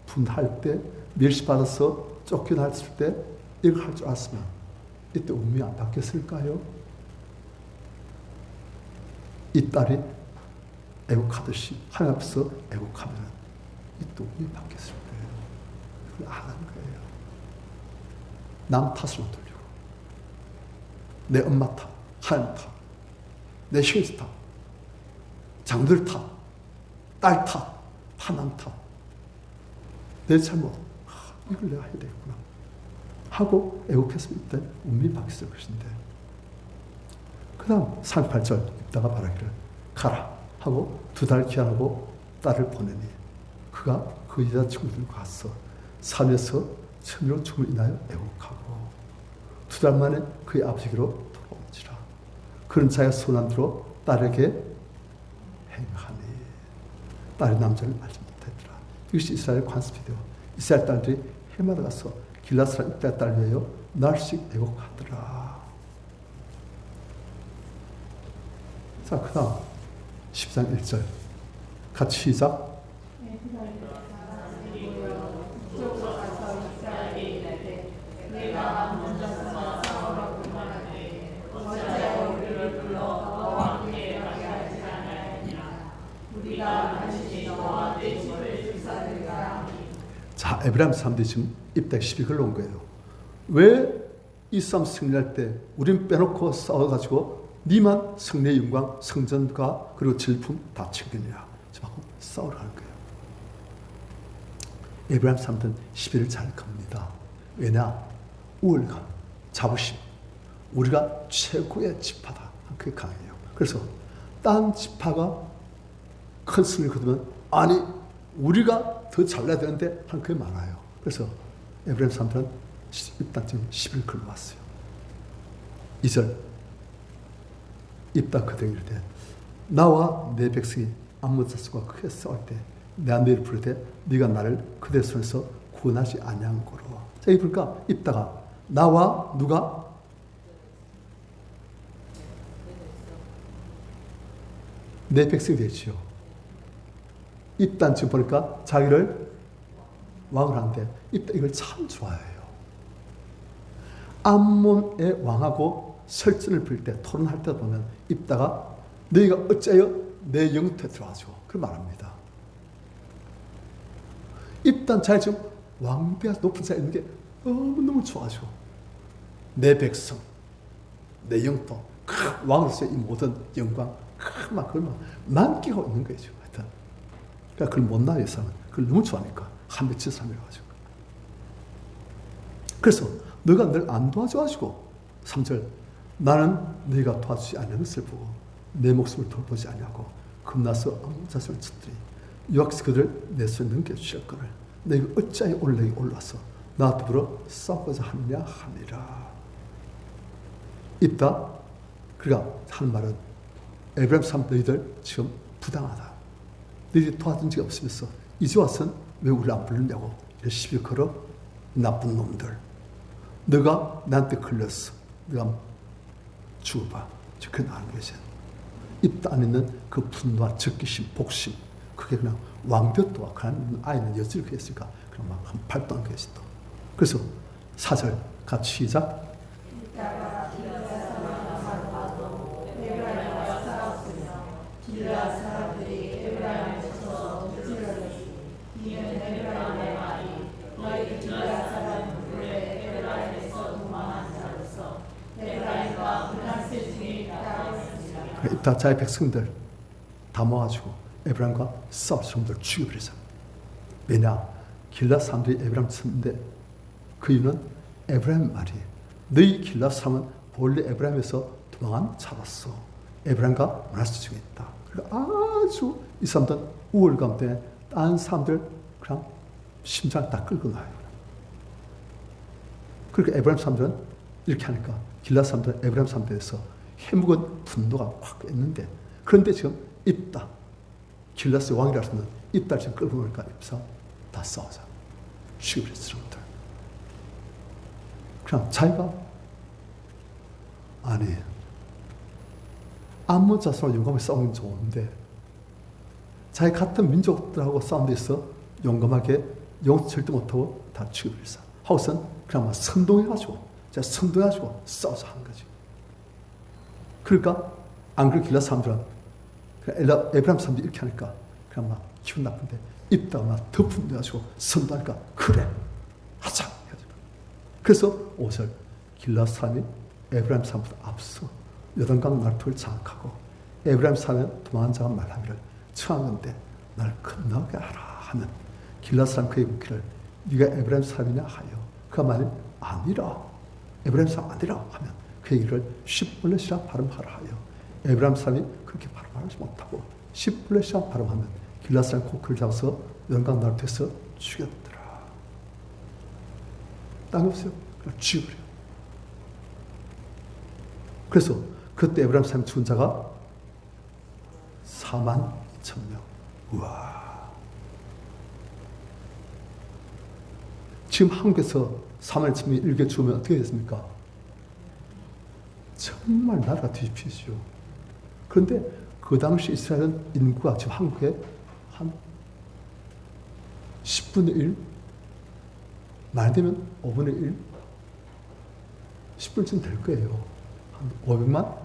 분할 때 멸시받아서 쫓겨났을 때 이걸 할 줄 알았으면 이때 운명이 안 바뀌었을까요? 이 딸이 애국하듯이 하나님 앞에서 애국하면 이때 운명이 바뀌었을 거예요. 그걸 안 하는 거예요. 남 탓으로 돌리고 내 엄마 탓, 하나님 탓, 내 형제 탓, 장들 탓, 딸 탓, 하나님 탓, 내 잘못, 이걸 내가 해야 되겠구나 하고 애국했을 때 운명이 바뀌었을 것인데 그 다음 38절 입다가 말하기를 가라 하고 2달 기한하고 딸을 보내니 그가 그 여자친구들과 가서 산에서 처녀로 죽음을 인하여 애국하고 2달 만에 그의 아버지께로 돌아온지라. 그런 자의 손안대로 딸에게 행하니 딸의 남자를 알지 못했더라. 이것이 이스라엘 관습이 되어 이스라엘 딸들이 해마다 가서 길라스라 입다의 딸 위하여 날씩 애곡하더라. 자, 그 다음 10장 1절 같이 시작. 자, 에브라임 사람들이 지금 입다에 시비 걸러온 거예요. 왜 이 싸움 승리할 때 우린 빼놓고 싸워가지고 니만 승리의 영광, 성전과 그리고 질품 다 챙기느냐. 지금 하고 싸우러 가는 거예요. 에브라임 사람들은 시비를 잘 겁니다. 왜냐? 우월감, 자부심. 우리가 최고의 지파다. 그게 강해요. 그래서 딴 지파가 큰 승리를 거두면 아니 우리가 더 잘나야 되는데 한 그게 많아요. 그래서 에브라임 사람들은 일단 지금 시비를 걸어왔어요. 2절 입다 그들에게 이르되 나와 내 백성이 암몬 자손과 크게 싸울 때 내가 너희를 부르되 네가 나를 그들 손에서 구원하지 아니한 거로. 자, 이 보니까 입다가 나와 누가 내 백성이 되지요. 입단 지금 보니까 자기를 왕을 하는데 입다 이걸 참 좋아해요. 암몬의 왕하고 설전을 빌 때 토론할 때 보면 입다가 너희가 어찌하여 내 영토에 들어와줘 그 말합니다. 입단 자기 지금 왕비가 높은 자리에 있는 게 너무너무 좋아져. 내 백성, 내 영토, 왕으로서의 이 모든 영광, 막 그걸 막 만끽하고 있는 거예요. 하여튼. 그러니까 그걸 못 나요, 이 사람은. 그걸 너무 좋아하니까. 한 며칠, 3일 가지고. 그래서 너가 늘 안 도와줘가지고 3절 나는 너희가 도와주지 않는 것을 보고 내 목숨을 돌보지 아니하고 겁나서 아무 자손을 짓더니 여호와께서 그들을 내 손에 넘겨주셨거늘 너희가 어찌하여 올라기 올라서 나와 더불어 싸우고자 하느냐 하니라. 있다. 그가 하는 말은 에브라임 사람 너희들 지금 부당하다. 너희들이 도와준 적이 없으면서 이제 와서는 왜 우리를 안 부르냐고 시비 걸어. 나쁜 놈들. 너가 나한테 걸렸어. 너가 죽어봐. 그렇게 나오는 것이 입도 안 있는 그 분노와 적기심, 복심. 그게 그냥 왕볕도와 그런 아이는 여지를 했으니까 그냥 막 한 발동한 것이 또. 그래서 4절 같이 시작. 입다 자의 백성들 다 모아가지고 에브라임과 싸울 사람들 죽여버리자. 왜냐? 길랏 사람들이 에브라임 쳤는데 그 이유는 에브라임 말이 너희 길랏 사람은 본래 에브라임에서 도망한 자로서 에브라임과 문화세 중에 있다. 그러니까 아주 이 사람들은 우월감 때문에 다른 사람들 그냥 심장을 다 끌고 나요. 그러니까 에브라임 사람들은 이렇게 하니까 길랏 사람들은 에브라임 사람들에서 해묵은 분노가 확 있는데 그런데 지금 입다 길랏의 왕이라서는 입다를 지금 끌고 오니까 입사 다 싸우자. 죽여버렸어. 그냥 자기가 아니 암몬 자손과 용감하게 싸우는 좋은데 자기 같은 민족들하고 싸운 데 있어 용감하게 영 절대 못하고 다 죽여버렸어. 하우스는 그냥 막 선동해가지고 싸워서 하는 거지. 그러니까 안 그래 길랏 사람들은 에브라임 사람들이 이렇게 하니까 그냥 막 기분 나쁜데 입다가 막 더 분노해가지고 선동하니까 그래 하자. 그래서 5절 길랏 사람이 에브라임 사람보다 앞서 요단강 말투를 장악하고 에브라임 사람은 도망한 자가 말하기를 청하건대 날 건너게 하라 하면 길랏 사람 그에게 묻기를 네가 에브라임 사람이냐 하여 그가 말이 아니라 에브라임 사람 아니라 하면 그 얘기를 십블렛이라 발음하라 하여 에브라임 사람이 그렇게 발음하지 못하고 십블렛이라 발음하면 길랏 사람 코크를 잡아서 요단강 말투에서 죽였더라. 땅이 없어요. 그냥 죽여버려. 그래서 그때 에브라임 사람 죽은 자가 42,000명. 우와. 지금 한국에서 42,000명이 일개 죽으면 어떻게 됐습니까? 정말 나라가 뒤집히죠. 그런데 그 당시 이스라엘은 인구가 지금 한국에 한 10분의 1, 말 되면 5분의 1, 10분쯤 될 거예요. 한 500만?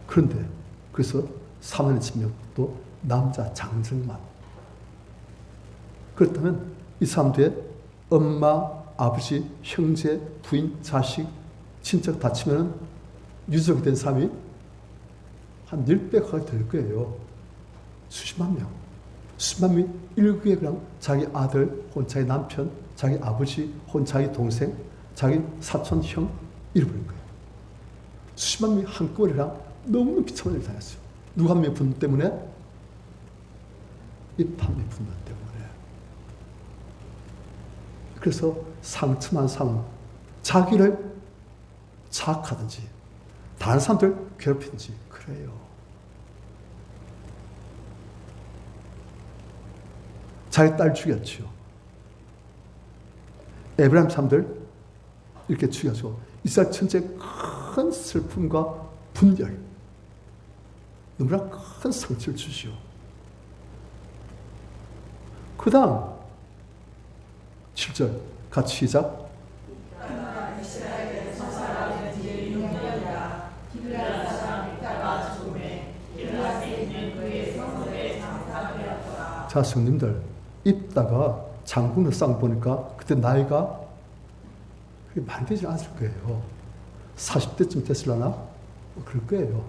그런데 그래서 42,000명도 남자 장정만. 그렇다면 이 사람들의 엄마, 아버지, 형제, 부인, 자식, 친척 다 치면 유족이 된 사람이 한 10배가 될 거예요. 수십만 명. 수십만 명이 일구에 그냥 자기 아들, 혹은 자기 남편, 자기 아버지, 혹은 자기 동생, 자기 사촌, 형 잃어버린 거예요. 수십만 명이 한꺼번에 그냥 너무너무 비참한 일을 당했어요. 누구 한 명의 분노 때문에? 이 판의 분노 때문에. 그래서 상처만 사면 자기를 자학하든지 다른 사람들 괴롭히든지 그래요. 자기 딸 죽였죠. 에브라임 사람들 이렇게 죽여서 이스라엘 전체에 큰 슬픔과 분열, 너무나 큰 상처를 주시오. 그 다음 7절 같이 시작. 자, 성님들 입다가 장군을 쌍 보니까 그때 나이가 그게 많이 되지 않을 거예요. 40대쯤 됐을라나? 그럴 거예요.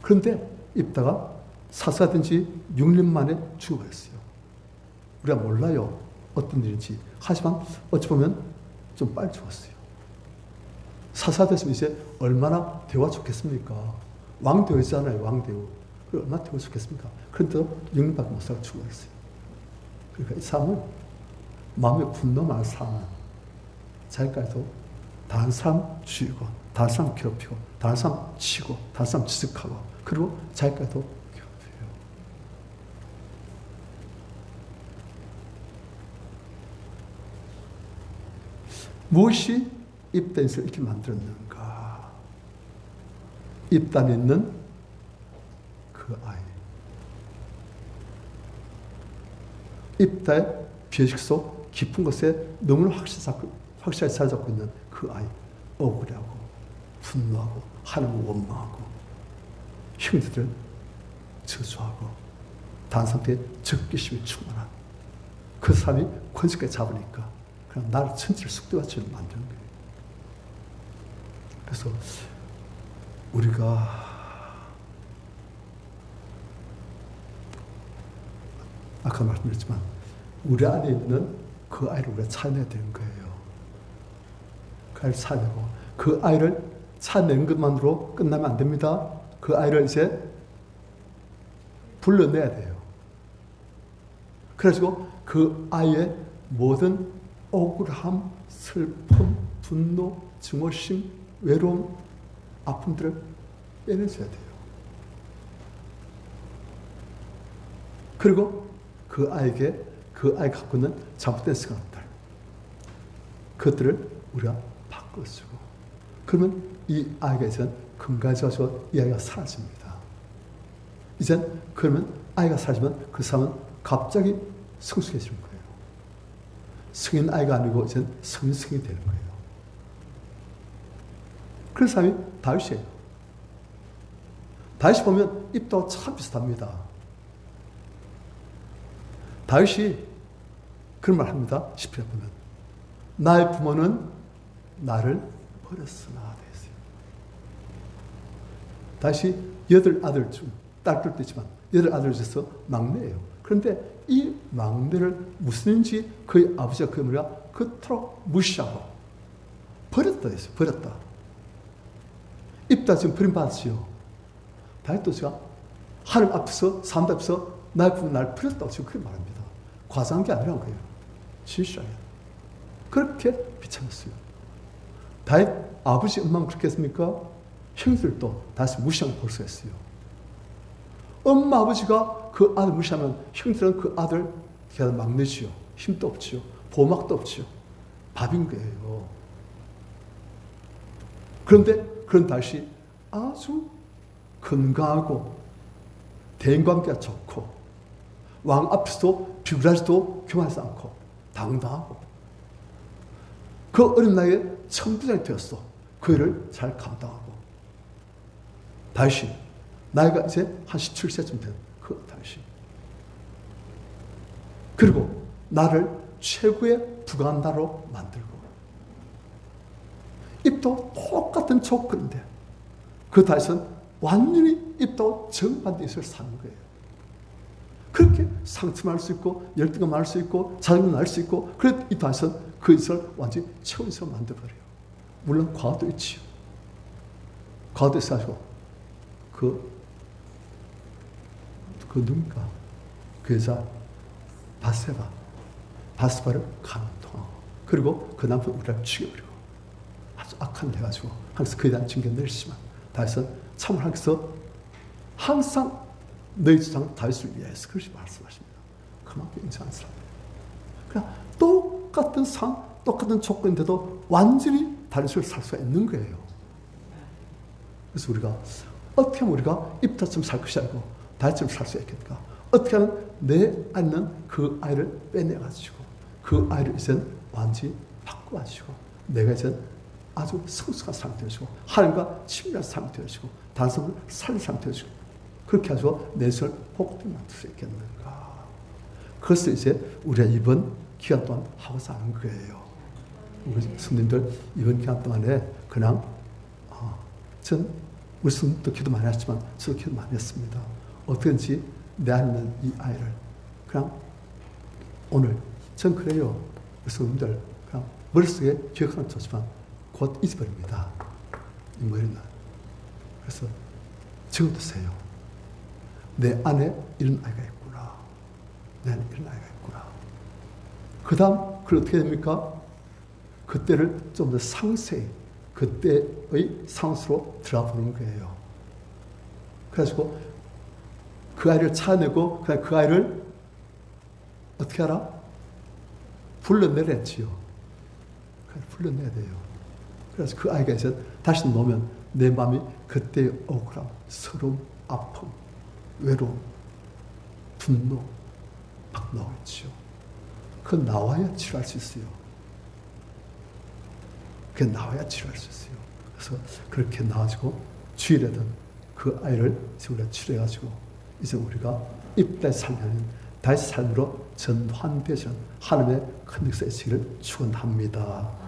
그런데 입다가 사사된 지 6년 만에 죽어버렸어요. 우리가 몰라요. 어떤 일인지. 하지만 어찌 보면 좀 빨리 죽었어요. 사사됐으면 이제 얼마나 대우가 좋겠습니까? 왕대우잖아요. 왕대우. 얼마나 대우가 좋겠습니까? 그런데도 6년밖에 못 살고 죽어버렸어요. 그러니까 이 사람은 마음에 분노만 사는 자기까지도 다른 사람 죽이고 다른 사람 괴롭히고 다른 사람 치고 다른 사람 지적하고 그리고 자기까지도 괴롭혀요. 무엇이 입단에서 이렇게 만들었는가? 입단에 있는 그 아이. 입다의 비의식 속 깊은 곳에 너무나 확실하게 자리 잡고 있는 그 아이. 억울해하고 분노하고 하나님을 원망하고 형제들을 저주하고 다른 사람한테 적개심이 충만한 그 사람이 권세까지 잡으니까 그냥 나를 천지를 쑥대밭으로 만드는 거예요. 그래서 우리가 아까 말씀드렸지만 우리 안에 있는 그 아이를 우리가 찾아내야 되는 거예요. 그 아이를 찾아내고 그 아이를 찾아내는 것만으로 끝나면 안 됩니다. 그 아이를 이제 불러내야 돼요. 그래서 그 아이의 모든 억울함, 슬픔, 분노, 증오심, 외로움, 아픔들을 빼내줘야 돼요. 그리고 그 아이가 갖고 있는 잘못된 습관들, 그것들을 우리가 바꿔주고, 그러면 이 아이가 이제 건강해져서 이 아이가 사라집니다. 이제 그러면 아이가 사라지면 그 사람은 갑자기 성숙해지는 거예요. 성인 아이가 아니고 이제 성인이 되는 거예요. 그런 사람이 다윗이에요. 다윗이 보면 입도 참 비슷합니다. 다윗이 그런 말 합니다. 10편에 보면 나의 부모는 나를 버렸으나 되었어요. 다윗이 8아들 중 딸들도 있지만 8아들 중에서 막내예요. 그런데 이 막내를 무슨 일인지 그의 아버지가 그토록 무시하고 버렸다 했어요. 버렸다. 입다 지금 버림받았지요. 다윗도 제가 하나님 앞에서 사람들 앞에서 나의 부모 나를 버렸다고 지금 그렇게 말합니다. 과장한 게 아니란 거예요. 진실하게. 그렇게 비참했어요. 다윗 아버지 엄마는 그렇게 했습니까? 형들도 다시 무시하고 벌써했어요. 엄마 아버지가 그 아들 무시하면 형들은 그 아들 걔는 막내지요. 힘도 없지요. 보호막도 없지요. 밥인 거예요. 그런데 그런 다윗이 아주 건강하고 대인관계가 좋고 왕 앞에서도 비굴하지도 교만하지 않고 당당하고 그 어린 나이에 천부장이 되었어. 그 일을 잘 감당하고 다윗이 나이가 이제 한 17세쯤 된 그 다윗이 그리고 나를 최고의 부관다로 만들고 입도 똑같은 조건인데 그 다윗은 완전히 입도 정반대 있을 사는 거예요. 그렇게 상처만 할 수 있고 열등감 할 수 있고 자존감 날 수 있고 그래도 이 다윗은 그 인생을 완전히 최고 인생을 만들어버려요. 물론 과거도 있지요. 과거도 있어가지고 그 누군가 그 여자 바세바를 강통하고 그리고 그 남편 우리를 죽여버리고 아주 악한 일 해가지고 항상 그에 대한 징계를 내리지만 다윗은 참을 하면서 항상 너희 주장 다윗을 위해서 그렇게 말씀하십니다. 그만큼 인정한 사람이에요. 그냥 똑같은 상, 똑같은 조건인데도 완전히 다윗을 살 수가 있는 거예요. 그래서 우리가 어떻게 하면 우리가 입다처럼 살 것이 아니고 다윗처럼 살 수 있겠는가? 어떻게 하면 내 안에 있는 그 아이를 빼내가지고 그 아이를 이제 완전히 바꿔가지고 내가 이제 아주 성숙한 사람이 되어지고 하나님과 친밀한 사람이 되어지고 다른 사람을 살린 사람이 되어지고 그렇게 해서 내 인생을 복되게 만들 수 있겠는가? 그것을 이제 우리가 이번 기간 동안 하고자 하는 거예요. 우리 성도님들 이번 기간 동안에 그냥 전 우리 성도도 기도 많이 했지만 저도 기도 많이 했습니다. 어떻게든지 내 안에 있는 이 아이를 그냥 오늘 전 그래요. 우리 성도님들 그냥 머릿속에 기억하면 좋지만 곧 잊어버립니다. 이 머리는. 그래서 적어두세요. 내 안에 이런 아이가 있구나. 내 안에 이런 아이가 있구나. 그 다음 그걸 어떻게 됩니까? 그때를 좀 더 상세히 그때의 상수로 들어보는 거예요. 그래가지고 그 아이를 찾아내고 그냥 그 아이를 어떻게 하라? 불러내랬지요. 불러내야 돼요. 그래서 그 아이가 이제 다시 놓으면 내 마음이 그때의 억울함, 서러움, 아픔, 외로움, 분노 막 나오겠지요. 그 나와야 치료할 수 있어요. 그게 나와야 치료할 수 있어요. 그래서 그렇게 나와지고 주일에든 그 아이를 이제 우리가 치료해가지고 이제 우리가 입다시 살려는 다시 삶으로 전환되시는 하나님의 큰 역사의 시기를 축원합니다.